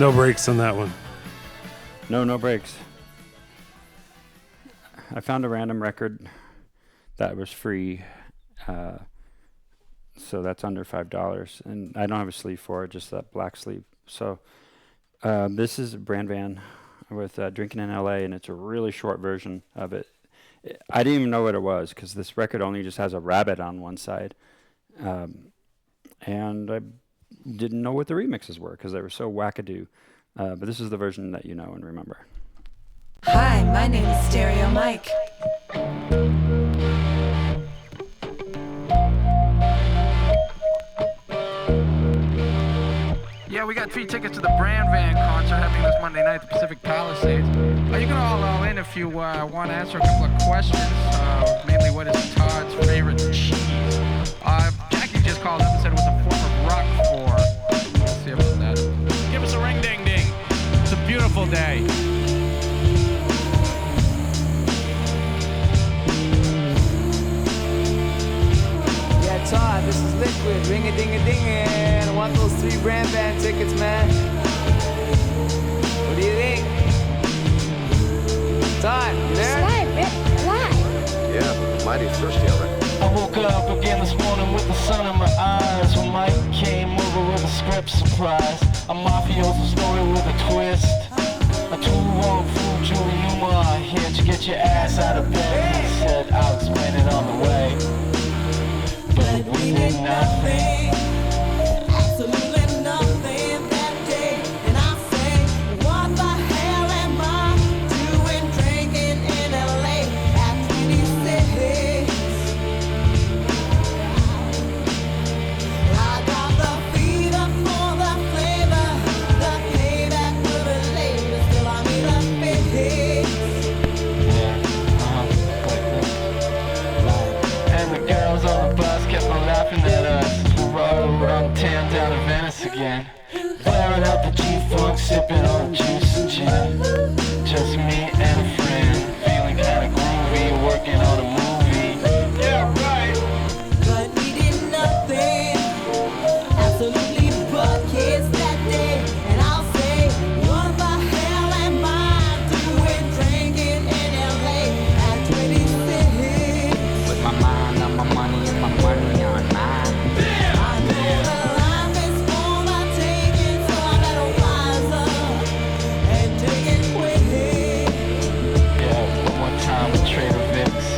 No breaks on that one. No breaks. I found a random record that was free, so that's under $5, and I don't have a sleeve for it, just that black sleeve. So this is Brand Van with Drinking in L.A., and it's a really short version of it. I didn't even know what it was because this record only just has a rabbit on one side, and I didn't know what the remixes were because they were so wackadoo. But this is the version that you know and remember. Hi, my name is Stereo Mike. Yeah, we got free tickets to the Brand Van concert happening this Monday night at the Pacific Palisades. You can all in if you want to answer a couple of questions. Mainly, what is Todd's favorite cheese? Jackie just called up and said it was a form of Roquefort. Let's see about that. Give us a ring ding ding. It's a beautiful day. Yeah, Todd, this is Liquid. Ring-a-ding-a-ding-a. I want those 3 Brand Van tickets, man. What do you think? Todd, you there? Yeah, mighty thirsty already. I woke up again this morning with the sun in my eyes when Mike came over with a script surprise. A mafioso story with a twist. A too-long fool, Julie Newmar here to get your ass out of bed. He said, I'll explain it on the way. But we did nothing. Absolutely nothing that day. And I say, what the hell am I doing drinking in LA at 26? I got the fever for the flavor. The payback will be later. Still I need a fix. And the girls on the bus kept on laughing at us. We rode around town down to Venice again. Blaring out the G-Funk, sipping on juice and gin. Just me and a friend, feeling kinda groovy, working on a movie. Yeah, right. But we did nothing, absolutely but kids that day. And I'll say, what the hell am I doing drinking in LA at 26? With my mind on my money and my money on mine. I know the life is for the taking, so I better wise up and take it quick. Yeah, one more time with Trader Vic's.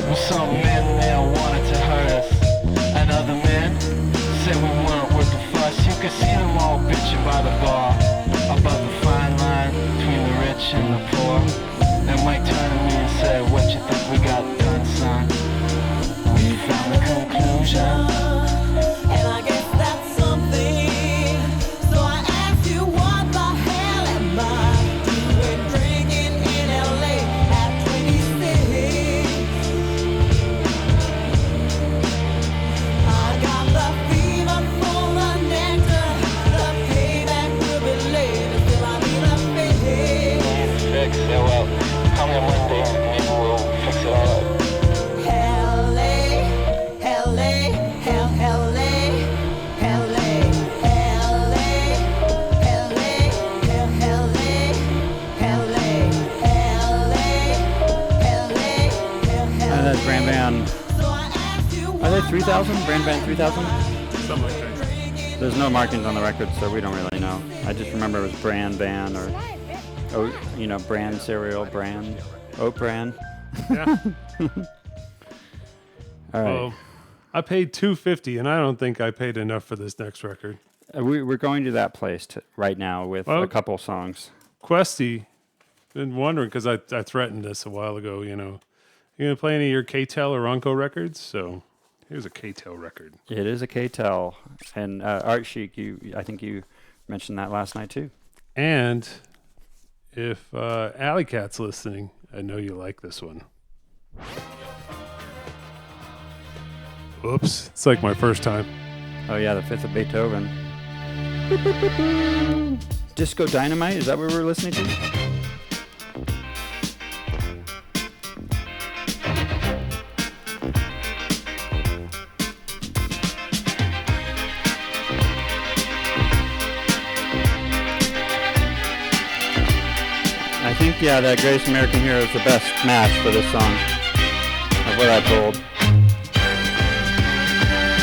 With some men there wanted to hurt us, and other men said we weren't worth the fuss. You could see them all bitching by the bar about the fine line between the rich and the poor. And Mike turned to me and said, what you think we got done, son? We found the conclusion. And I guess that's something. So I asked you, what the hell am I doing drinking in LA at 26? I got the fever for the nectar. The payback will be later. Still I need a fix. Fix, yeah, well, call me on Monday, maybe we'll fix it all up. And that's Brand Van. Are they 3000? Brand Van 3000? Something like that. There's no markings on the record, so we don't really know. I just remember it was Brand Van or, brand cereal, brand, oat bran. Yeah. All right. Well, I paid $250, and I don't think I paid enough for this next record. We're going to that place right now with Well, a couple songs. Questy, been wondering because I threatened this a while ago. You gonna play any of your K-Tel or Ronco records? So here's a K-Tel record. It is a K-Tel. And Art Chic, I think you mentioned that last night too. And if Alley Cat's listening, I know you like this one. Oops, it's like my first time. Oh yeah, the Fifth of Beethoven. Disco Dynamite, is that what we're listening to? I think, yeah, that Greatest American Hero is the best match for this song, of what I've told.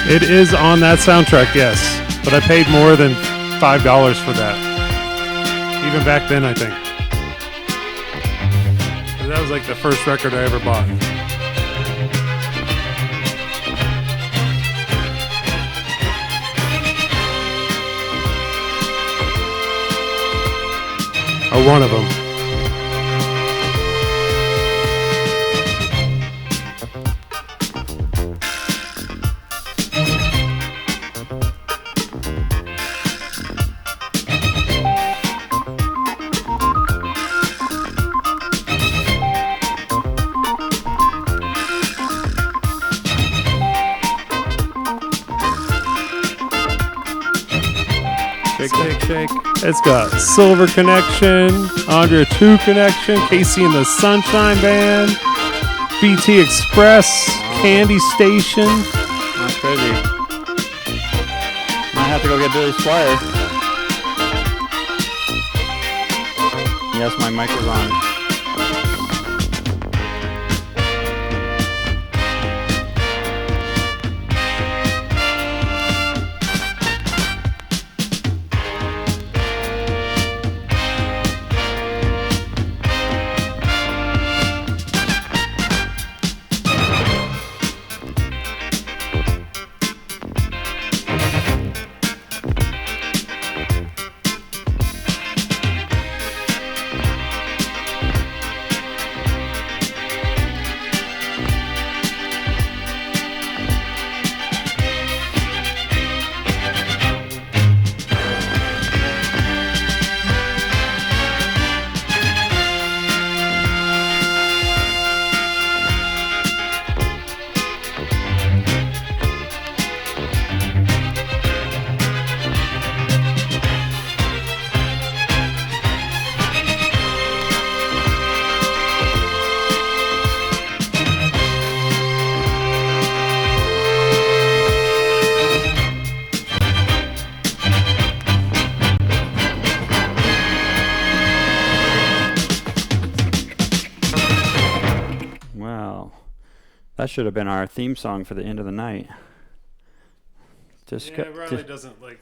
It is on that soundtrack, yes. But I paid more than $5 for that. Even back then, I think. That was like the first record I ever bought. Or one of them. Shake, shake, shake. It's got Silver Connection, Andrea 2 Connection, Casey and the Sunshine Band, BT Express, Candy Station. That's crazy. Might have to go get Billy Squire. Yes, my mic is on. That should have been our theme song for the end of the night. Yeah, Riley doesn't like.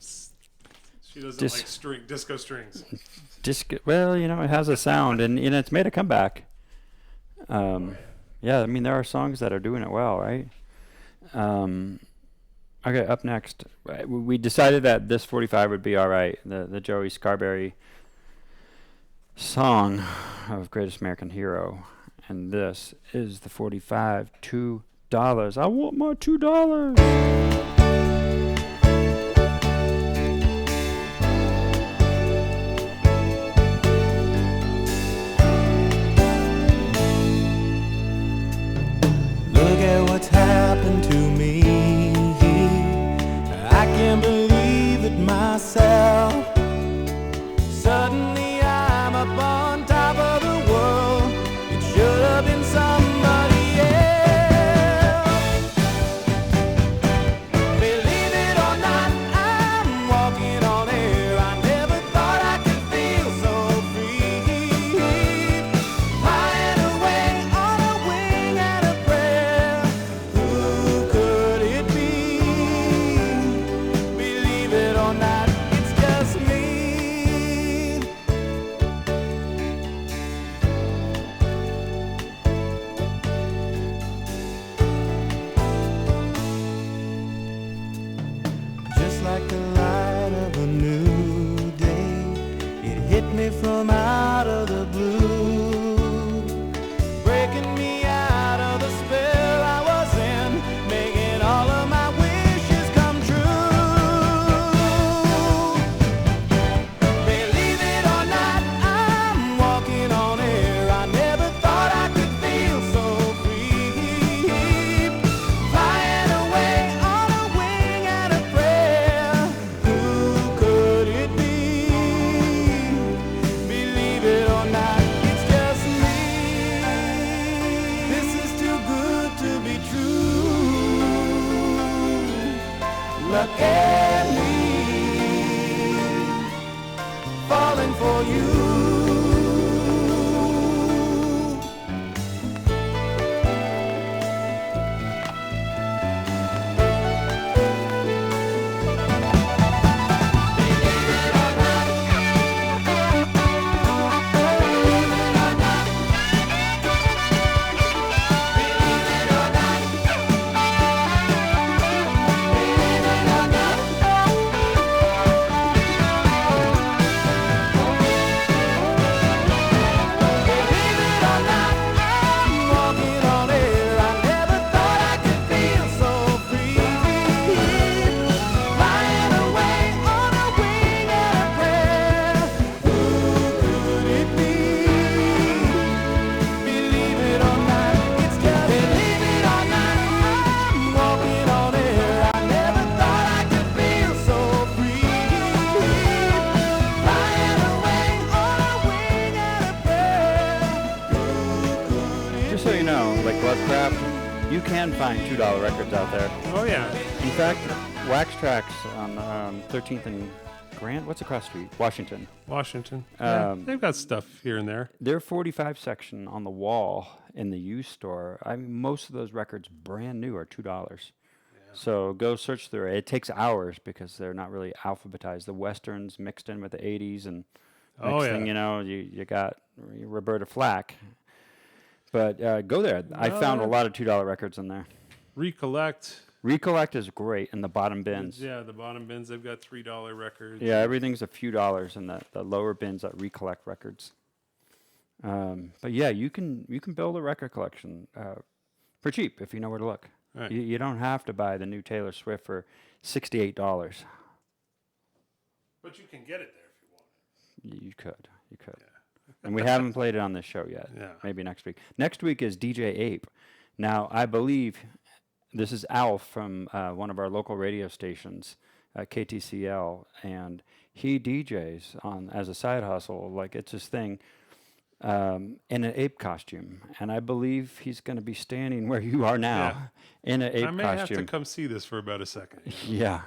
She doesn't like disco strings. Well, you know, it has a sound, and it's made a comeback. Yeah, I mean, there are songs that are doing it well, right? Okay, up next, we decided that this 45 would be all right. The Joey Scarberry song of Greatest American Hero. And this is the 45, $2. I want my $2. Look at what's happened to me. I can't believe it myself. Suddenly I'm up on top of the world. It should have been somebody else. Believe it or not, I'm walking on air. I never thought I could feel so free. Flying away on a wing and a prayer. Who could it be? Believe it or not, it's just me. Just like the light of a new day, it hit me from out of the blue, breaking me out of the spell I was in, making all of my wishes come true. Believe it or not, I'm walking on air. I never thought I could feel so free, flying away on a wing and a prayer. Who could it be? Believe it or not, it's just like Lovecraft, you can find $2 records out there. Oh yeah. In fact, Wax Tracks on 13th and Grant, what's across the street? Washington. Washington. Yeah, Um, they've got stuff here and there. Their 45 section on the wall in the used store, I mean, most of those records, brand new, are $2. So go search through it. It takes hours because they're not really alphabetized. The Westerns mixed in with the 80s, and next Oh, yeah. thing you know, you got Roberta Flack. But go there. I found a lot of $2 records in there. Recollect. Recollect is great in the bottom bins. Yeah, the bottom bins, they've got $3 records. Yeah, everything's a few dollars in the lower bins at Recollect Records. But yeah, you can build a record collection for cheap if you know where to look. Right. You don't have to buy the new Taylor Swift for $68. But you can get it there if you want. You could. And we haven't played it on this show yet. Yeah. Maybe next week. Next week is DJ Ape. Now, I believe this is Alf from one of our local radio stations, KTCL, and he DJs on as a side hustle, like it's his thing, in an ape costume. And I believe he's going to be standing where you are now in an ape I may costume. have to come see this for about a second. Yeah.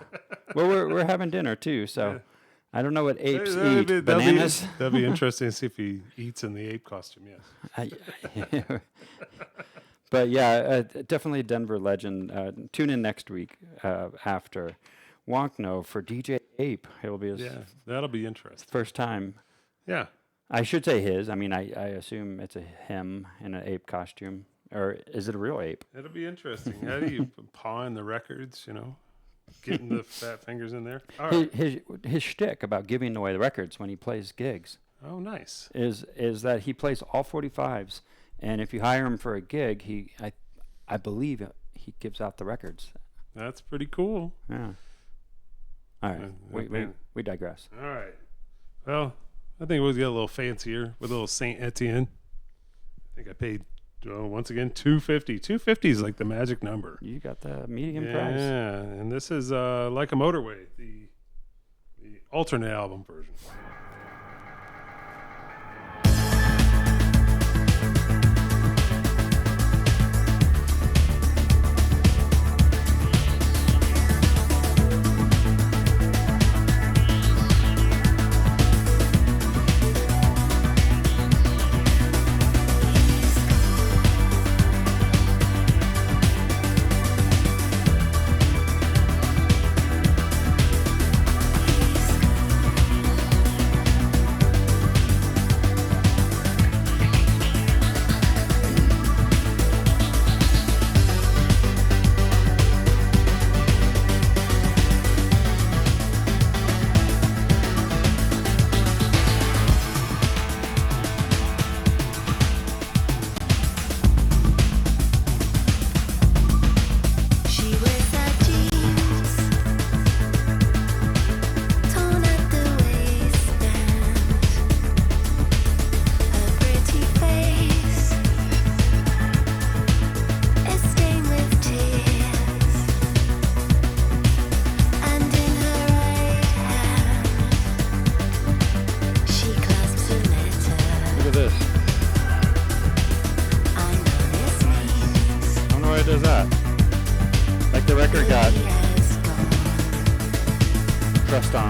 Well, we're having dinner too, so I don't know what apes That'd eat. be- Bananas? That'd be interesting to see if he eats in the ape costume, yes. But yeah, definitely a Denver legend. Tune in next week after Wonkno for DJ Ape. It'll be his That'll be interesting. first time. Yeah. I should say his. I mean, I assume it's a him in an ape costume. Or is it a real ape? It'll be interesting. How do you pawn the records, getting the fat fingers in there? All right. His shtick about giving away the records when he plays gigs Oh, nice. is that he plays all 45s, and if you hire him for a gig, I believe he gives out the records. That's pretty cool. Yeah. All right. We digress. All right. Well, I think we'll get a little fancier with a little Saint Etienne. I think I paid, once again, $250. $250 is like the magic number. You got the medium Yeah, price. and this is Like a Motorway, the alternate album version. does that? Like the record got pressed on.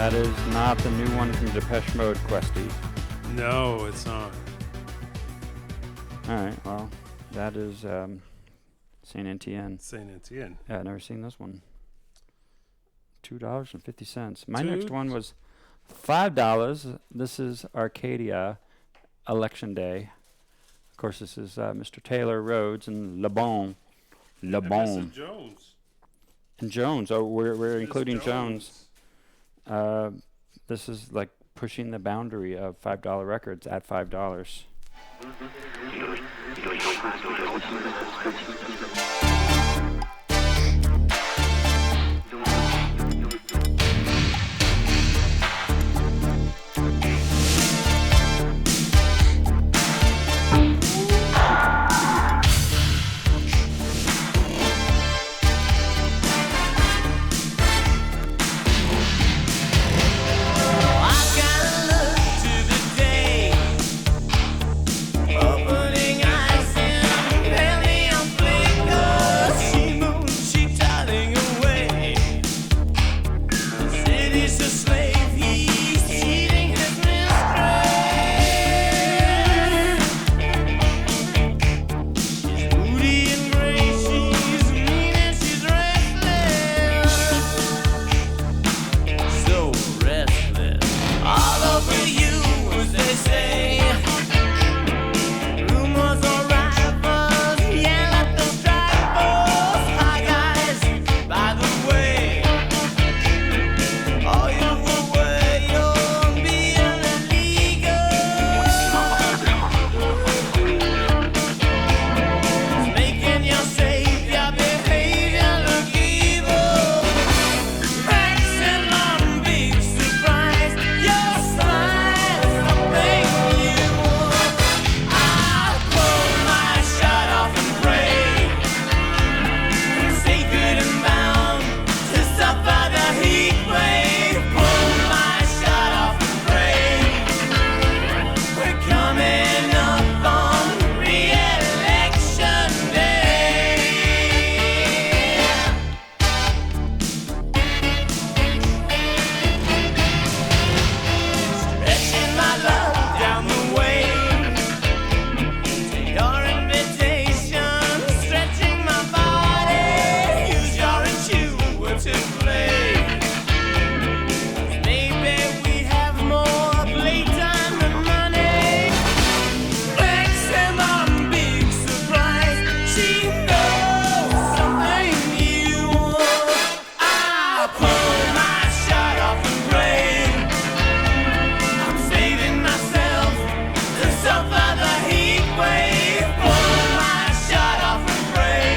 That is not the new one from Depeche Mode, Questy. No, it's not. All right, well, that is Saint Etienne. Saint Etienne. Yeah, I've never seen this one. $2.50. My next one was $5. This is Arcadia Election Day. Of course, this is Mr. Taylor Rhodes and Le Bon. Le Bon. Jones. And Jones. Oh, we're including Jones. This is like pushing the boundary of $5 records at $5. Opening eyes and belly on flickers. She moves, she darting away. The city's a slave, he's cheating his mistress. She's moody and gray, she's mean and she's restless. So restless. All over you, as they say. Rumors or rivals, yell at those drivers. Hi guys, by the way, all you away, you're being illegal. It's making your savior behavior look evil. Maximum big surprise, your smile's something new. I pull my shirt off and pray, sacred and bound to suffer the heat wave. Pull my shirt off and pray, we're coming up on re-election day. Stretching my love down the way. Your invitation, stretching my body. Use your intuitive play. Maybe we have more playtime than money. Maximum big surprise. She knows something new. I pull my shirt off and pray. I'm saving myself to suffer the heat wave. Pull my shirt off and pray.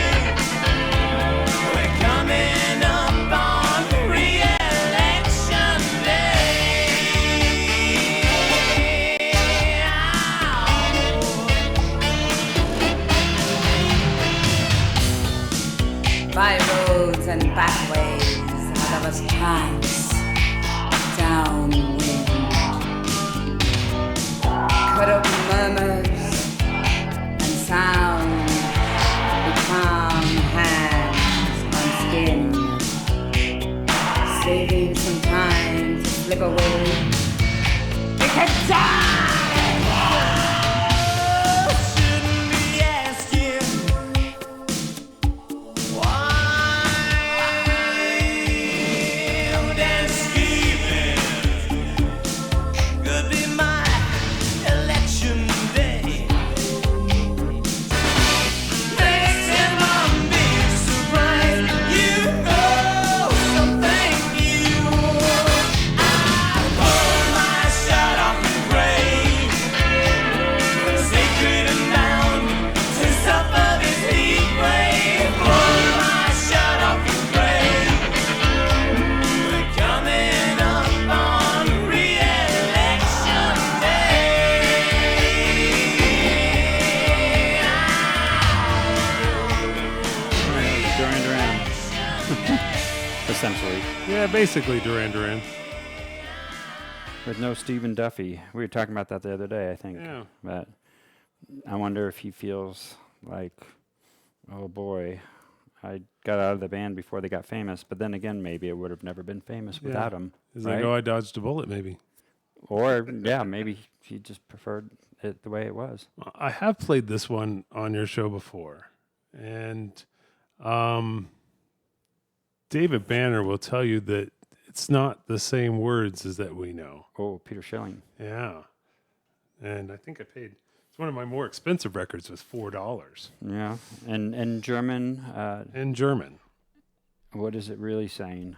We're coming up on re-election day. By roads and backways, out of us trance, downwind. Cut up murmurs and sound, become hands on skin. Saving some time to slip away. We can die! Shouldn't be asking wild and scheming. Could be my election day. Maximum big surprise. You know something new. I pull my shirt off and pray. Sacred and bound to suffer this heat wave. Pull my shirt off and pray. We're coming up on re-election Duran Duran. Essentially. Yeah, basically Duran Duran. With no Stephen Duffy. We were talking about that the other day, I think. Yeah. But I wonder if he feels like, oh boy, I got out of the band before they got famous, but then again, maybe it would have never been famous without him. He's right? like, oh, I dodged a bullet, maybe. Or yeah, maybe he just preferred it the way it was. I have played this one on your show before, and David Banner will tell you that it's not the same words as that we know. Oh, Peter Schilling. Yeah, and I think I paid. It's one of my more expensive records. Was $4. Yeah, and in German. In German. What is it really saying?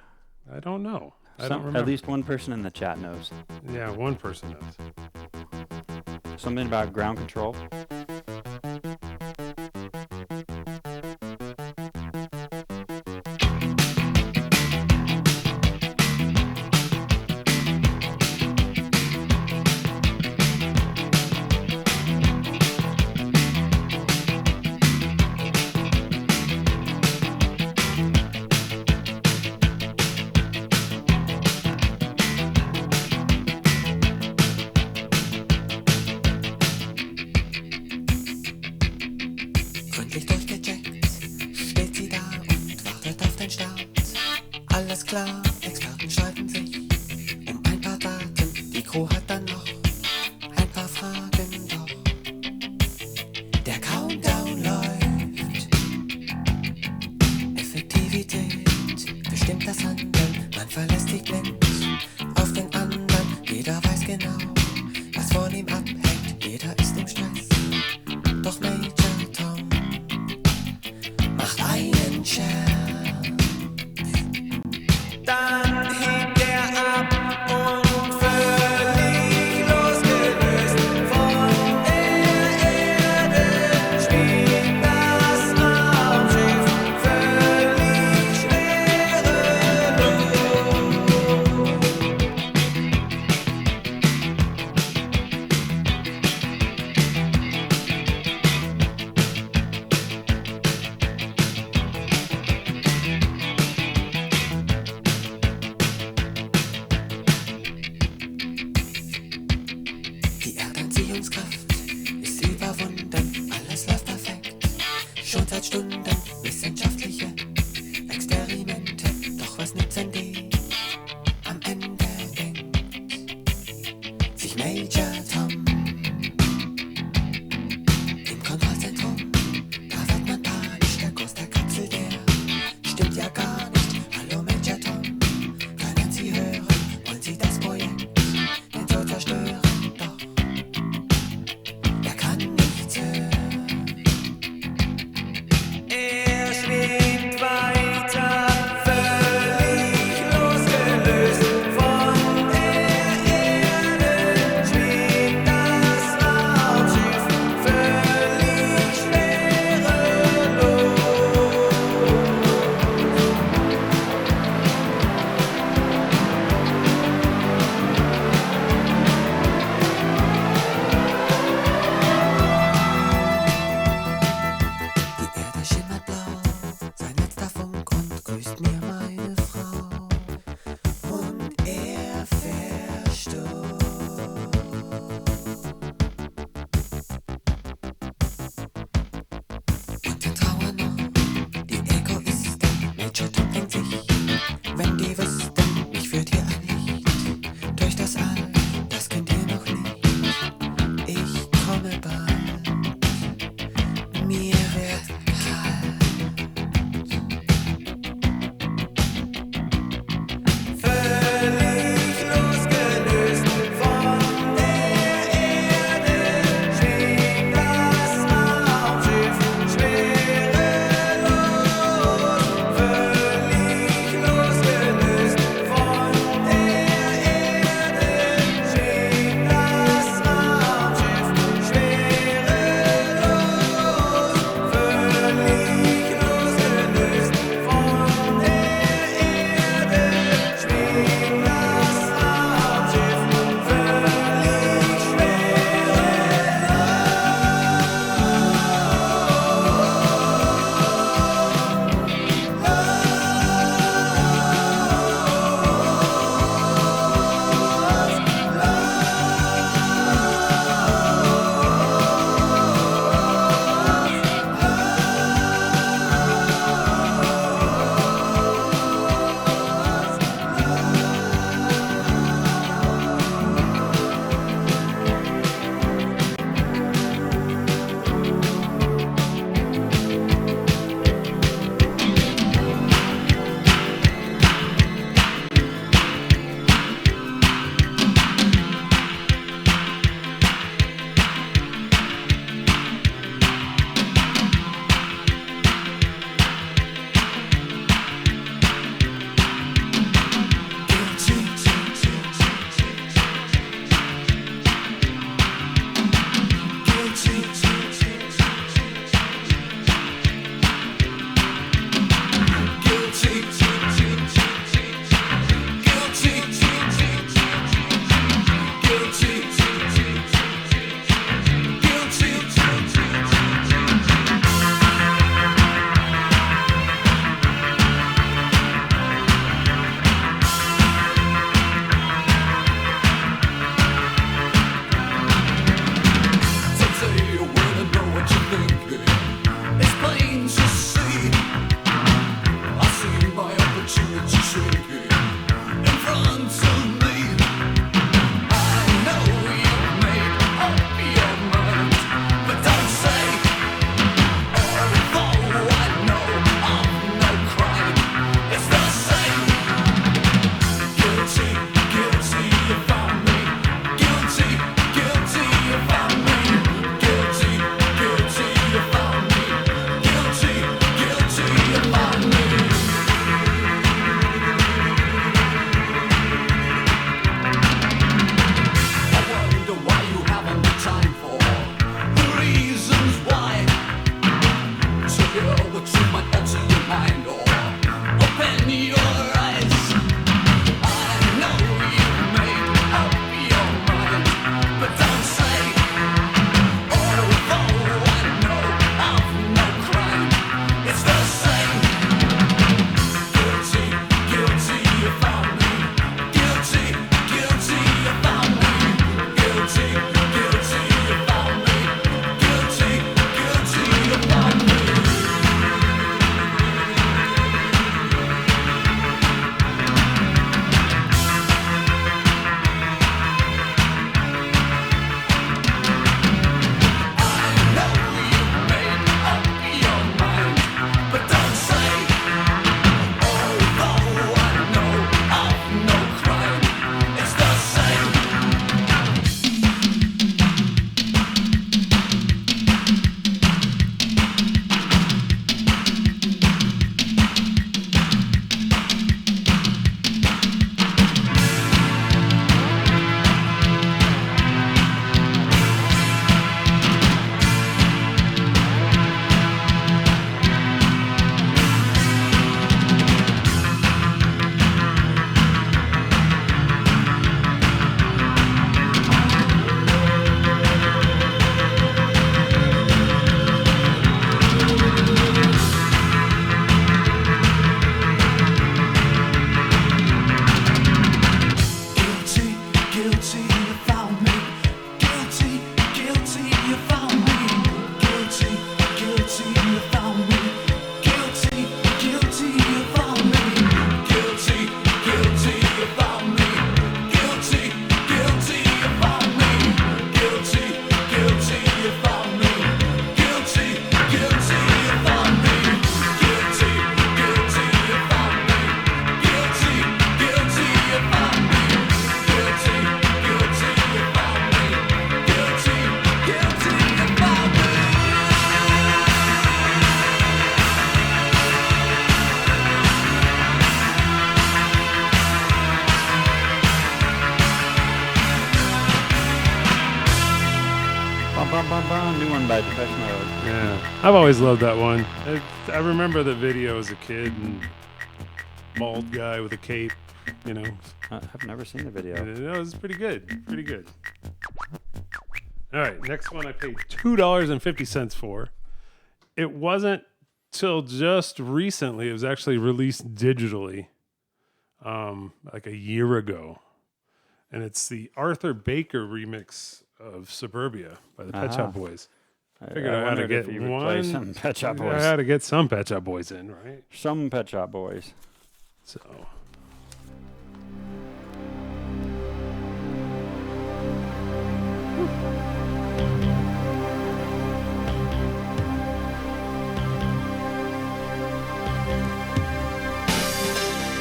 I don't know. I don't remember. At least one person in the chat knows. Yeah, one person knows. Something about ground control. Gründlich durchgecheckt, steht sie da und wartet auf den Start. Alles klar, Experten streiten sich um ein paar Daten. Die Crew hat dann noch ein paar Fragen, doch der Countdown läuft. Effektivität bestimmt das Handeln, man verlässt sich blind auf den anderen. Jeder weiß genau, was von ihm abhängt, jeder ist im Stress. Doch Major Tom macht einen Scherz. Dann hebt er ab und völlig losgelöst von der Erde spielt das Raumschiff völlig schwerelos. Die Erdanziehungskraft ist überwunden, alles läuft perfekt. Schon seit Stunden wissenschaftliche Experimente. Doch was nützen die? Am Ende denkt sich Major Tom im Kontrollzentrum. Da wird man panisch, der Kurs der Kapsel, der stimmt ja gar nicht. Hallo Major Tom, können Sie hören? Wollen Sie das Projekt denn so zerstören? Doch er kann nichts hören. Er schwebt weiter, völlig losgelöst von der Erde. Schwebt das Raumschiff völlig schwerelos. Die Erde schimmert blau, sein letzter Funk und grüßt mir meine Frau. Und er verstummt. Und wir trauern noch, die Egoisten. Major Tom denkt sich, wenn die wüssten, mich führt hier ein Licht durch das All, das könnt ihr noch nicht. Ich komme bald, mir wird kalt. Völlig losgelöst von der Erde schwebt das Raumschiff schwerelos. Völlig losgelöst von der Erde schwebt das Raumschiff schwerelos. Depeche Mode. Yeah, I've always loved that one. I remember the video as a kid and bald guy with a cape. You know, I've never seen the video. it was pretty good. Pretty good. All right, next one I paid $2.50 for. It wasn't till just recently. It was actually released digitally, like a year ago, and it's the Arthur Baker remix of Suburbia by the Pet Shop Boys. I figured I had to wondered get if you would play one. some Pet Shop I Boys. had to get some Pet Shop Boys in, right? Some Pet Shop Boys. So.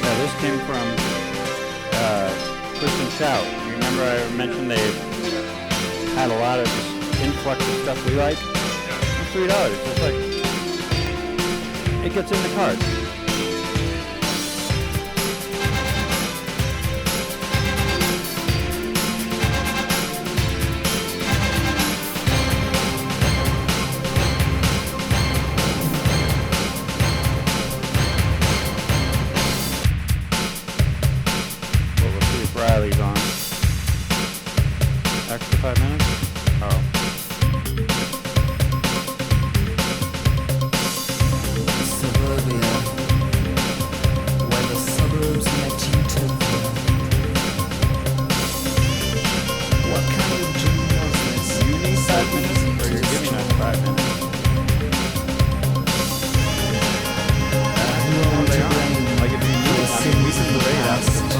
Yeah, this came from Twist and Shout. You remember I mentioned they had a lot of just influx of stuff we like? For $3. It's like, it gets in the cart. Well, we'll see if Riley's on. Extra 5 minutes? Oh. Suburbia, where the suburbs met utopia. What kind of dream was this? You need 5 minutes, or you're giving us 5 minutes? Oh, they are. Like if you need it, I mean, we can delay it after this.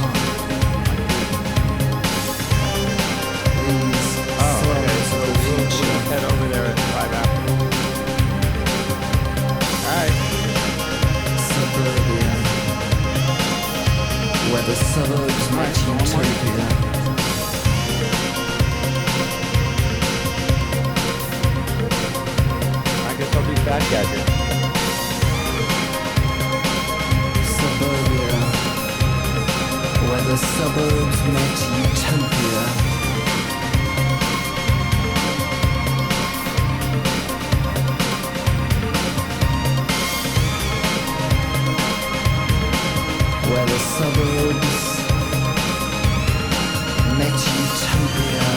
Oh, okay, so we'll head over there at 5 after. Alright. Suburbia, where the suburbs met utopia. I guess I'll be Fat Gadget. Suburbia, where the suburbs met utopia. Where the suburbs met utopia.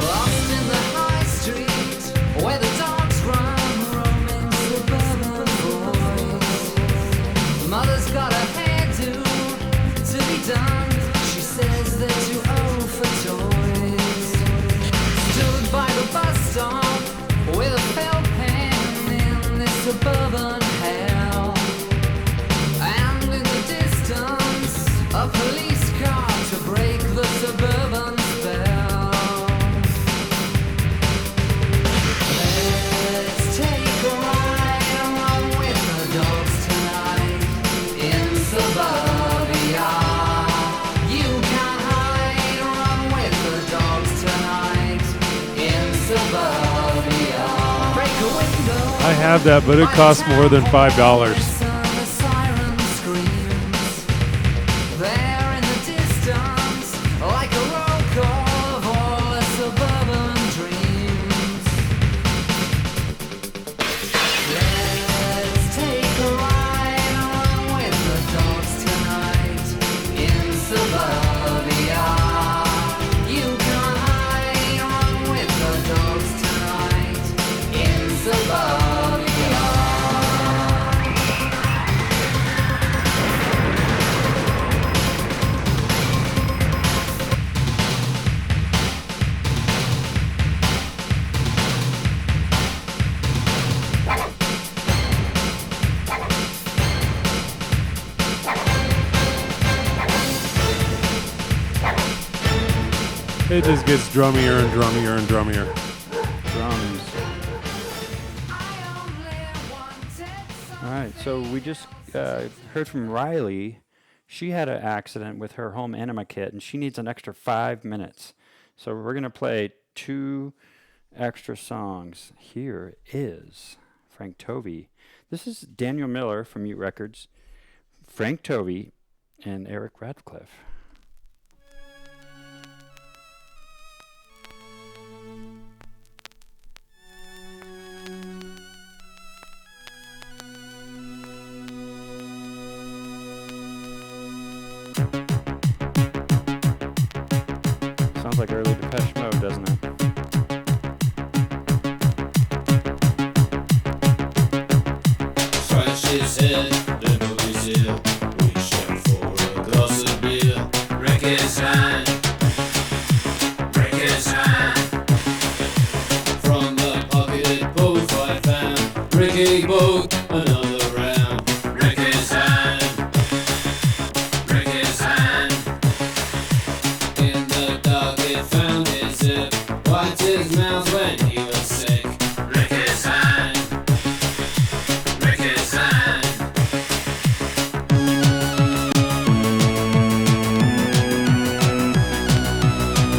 Lost in the high street, where the dogs run, roaming suburban boys. Mother's got a hairdo to be done. She says they're too old for toys. Stood by the bus stop with a felt pen in this suburban hell. And in the distance, a police car to break the suburban spell. Let's take a ride along with the dogs tonight in suburbia. You can't hide, run with the dogs tonight in suburbia. Break a window. I have that, but it costs more than $5. The siren screams. There in the distance, like a roll call of all the suburban dreams. Let's take a ride along with the dogs tonight in suburbia. You can't hide, run with the dogs tonight in suburbia. It just gets drummier and drummier and drummier. Drums. Alright. right, so we just heard from Riley. She had an accident with her home enema kit, and she needs an extra 5 minutes. So we're going to play 2 extra songs. Here is Frank Tovey. This is Daniel Miller from Ute Records, Frank Tovey, and Eric Radcliffe. Sounds like early Depeche Mode, doesn't it? Scratch his head, then move his ear. Reach out for a glass of beer. Break his hand. Break his hand. From the pocket it pulled 5 pound. Ricky boat, another round. Break his hand. Break his hand. In the dark it found his zip. Wiped his mouth when he was sick. Break his hand. Break his hand.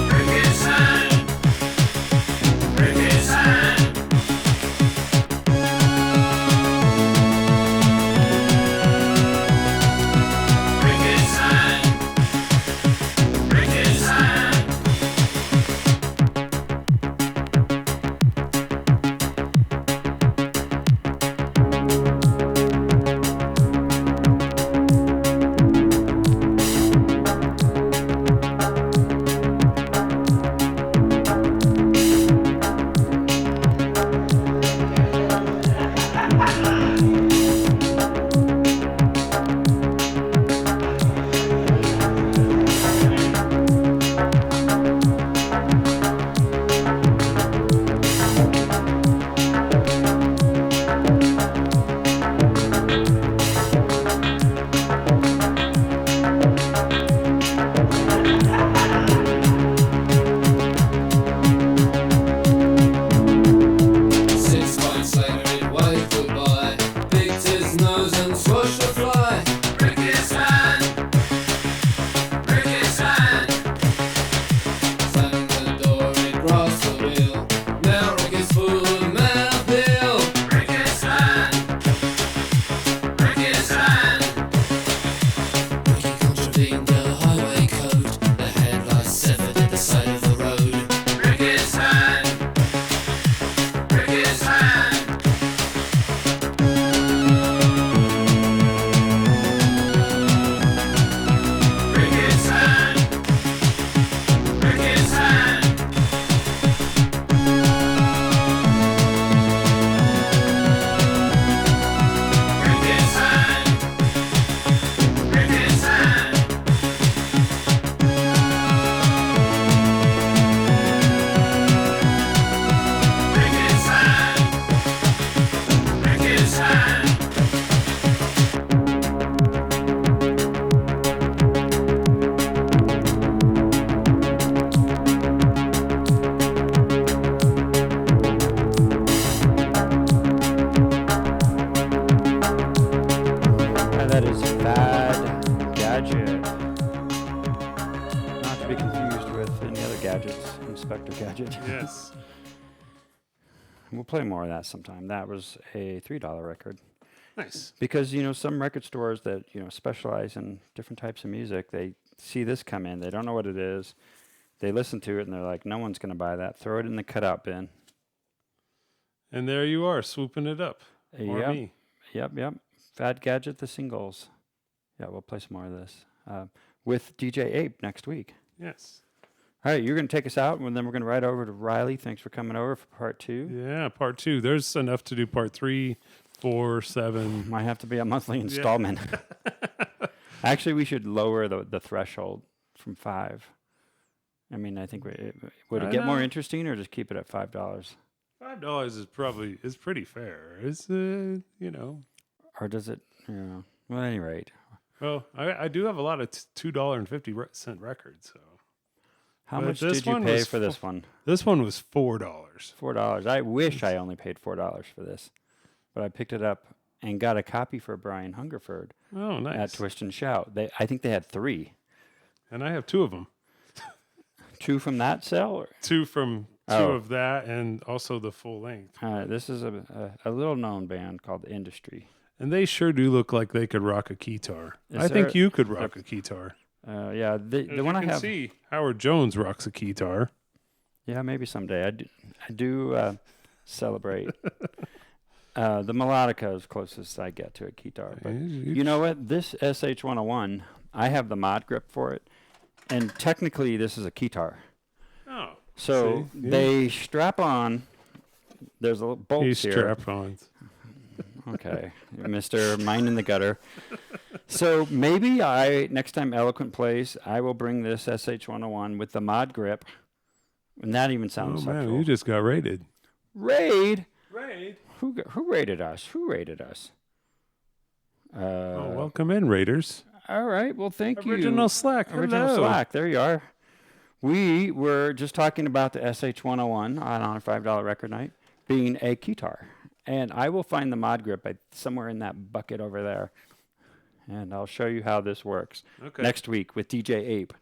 Break his hand. Break his hand. Break his hand. Break his hand. Inspector Gadget. Yes. We'll play more of that sometime. That was a $3 record. Nice. Because, you know, some record stores that, you know, specialize in different types of music, they see this come in. They don't know what it is. They listen to it, and they're like, no one's going to buy that. Throw it in the cutout bin. And there you are, swooping it up. Or Yep. me. Yep. Fad Gadget, the singles. Yeah, we'll play some more of this. With DJ Ape next week. Yes. All right, you're going to take us out, and then we're going to ride over to Riley. Thanks for coming over for part 2. Yeah, part 2. There's enough to do part 3, 4, 7. Might have to be a monthly installment. Actually, we should lower the threshold from 5. I mean, I think would it get more interesting, or just keep it at $5? $5 is pretty fair. It's you know. Or does it? You know. Well, at any rate. Well, I do have a lot of $2.50 records. So. How much did you pay for this one? This one was $4. $4. I wish I only paid $4 for this, but I picked it up and got a copy for Brian Hungerford Oh, at nice. Twist and Shout. I think they had 3. And I have 2 of them. 2 from that cell? Or? 2 from 2 Oh. of that, and also the full length. This is a little known band called The Industry. And they sure do look like they could rock a guitar. Is I think there- you could rock a guitar. Yeah, the As one you I can have. see, Howard Jones rocks a guitar. Yeah, maybe someday. I do celebrate. The melodica is closest I get to a guitar. But you know what? This SH-101, I have the mod grip for it, and technically this is a guitar. Oh. So See? Yeah. they strap on. There's a little bolts He's here. strap-ons. Okay, Mr. Mine in the Gutter. So maybe next time Eloquent plays, I will bring this SH-101 with the mod grip. And that even Oh, sounds man, sexual. you just got raided. Raid? Raid? Who raided us? Who raided us? Oh, welcome in, Raiders. All right. Well, thank you. Original Slack. Original Hello. Slack. There you are. We were just talking about the SH-101 on a $5 record night being a guitar. And I will find the mod grip somewhere in that bucket over there. And I'll show you how this works next week with DJ Ape.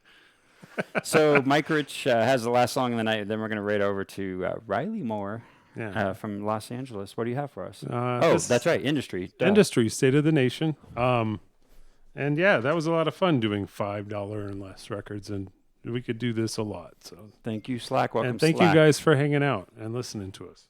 So Mike Rich has the last song of the night. Then we're going to raid over to Riley Moore from Los Angeles. What do you have for us? That's right. Industry. Duh. Industry, State of the Nation. And yeah, that was a lot of fun doing $5 and less records, and we could do this a lot. So thank you, Slack. Welcome, and thank Slack. you guys for hanging out and listening to us.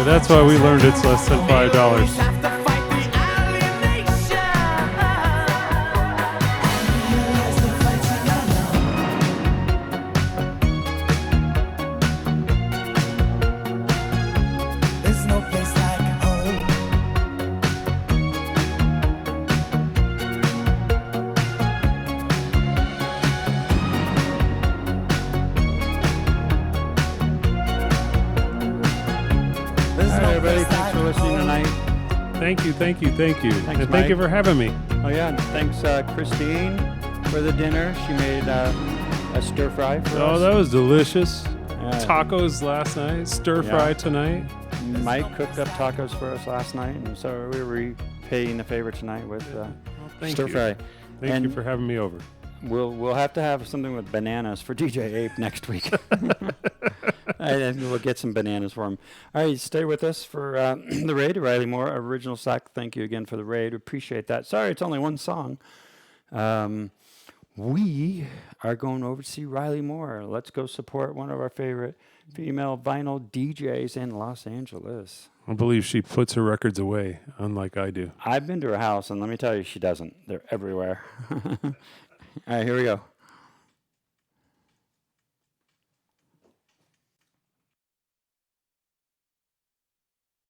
That's why we learned it's less than $5. Have to fight the alienation. There's no place like home. There's All right, no everybody. place Thanks for like listening home. Thank tonight. you. Thanks, And thank you Mike. for having me. Oh yeah, and thanks Christine for the dinner. She made a stir fry for Oh, us. that was delicious. Yeah. Tacos last night, stir Yeah. fry tonight. Mike cooked up tacos for us last night, and so we're repaying the favor tonight with Thank stir you. fry. Thank And you for having me over. We'll have to have something with bananas for DJ Ape next week. And we'll get some bananas for him. All right, stay with us for the raid. Riley Moore, original sack. Thank you again for the raid. Appreciate that. Sorry, it's only one song. We are going over to see Riley Moore. Let's go support one of our favorite female vinyl DJs in Los Angeles. I believe she puts her records away, unlike I do. I've been to her house, and let me tell you, she doesn't. They're everywhere. All right, here we go.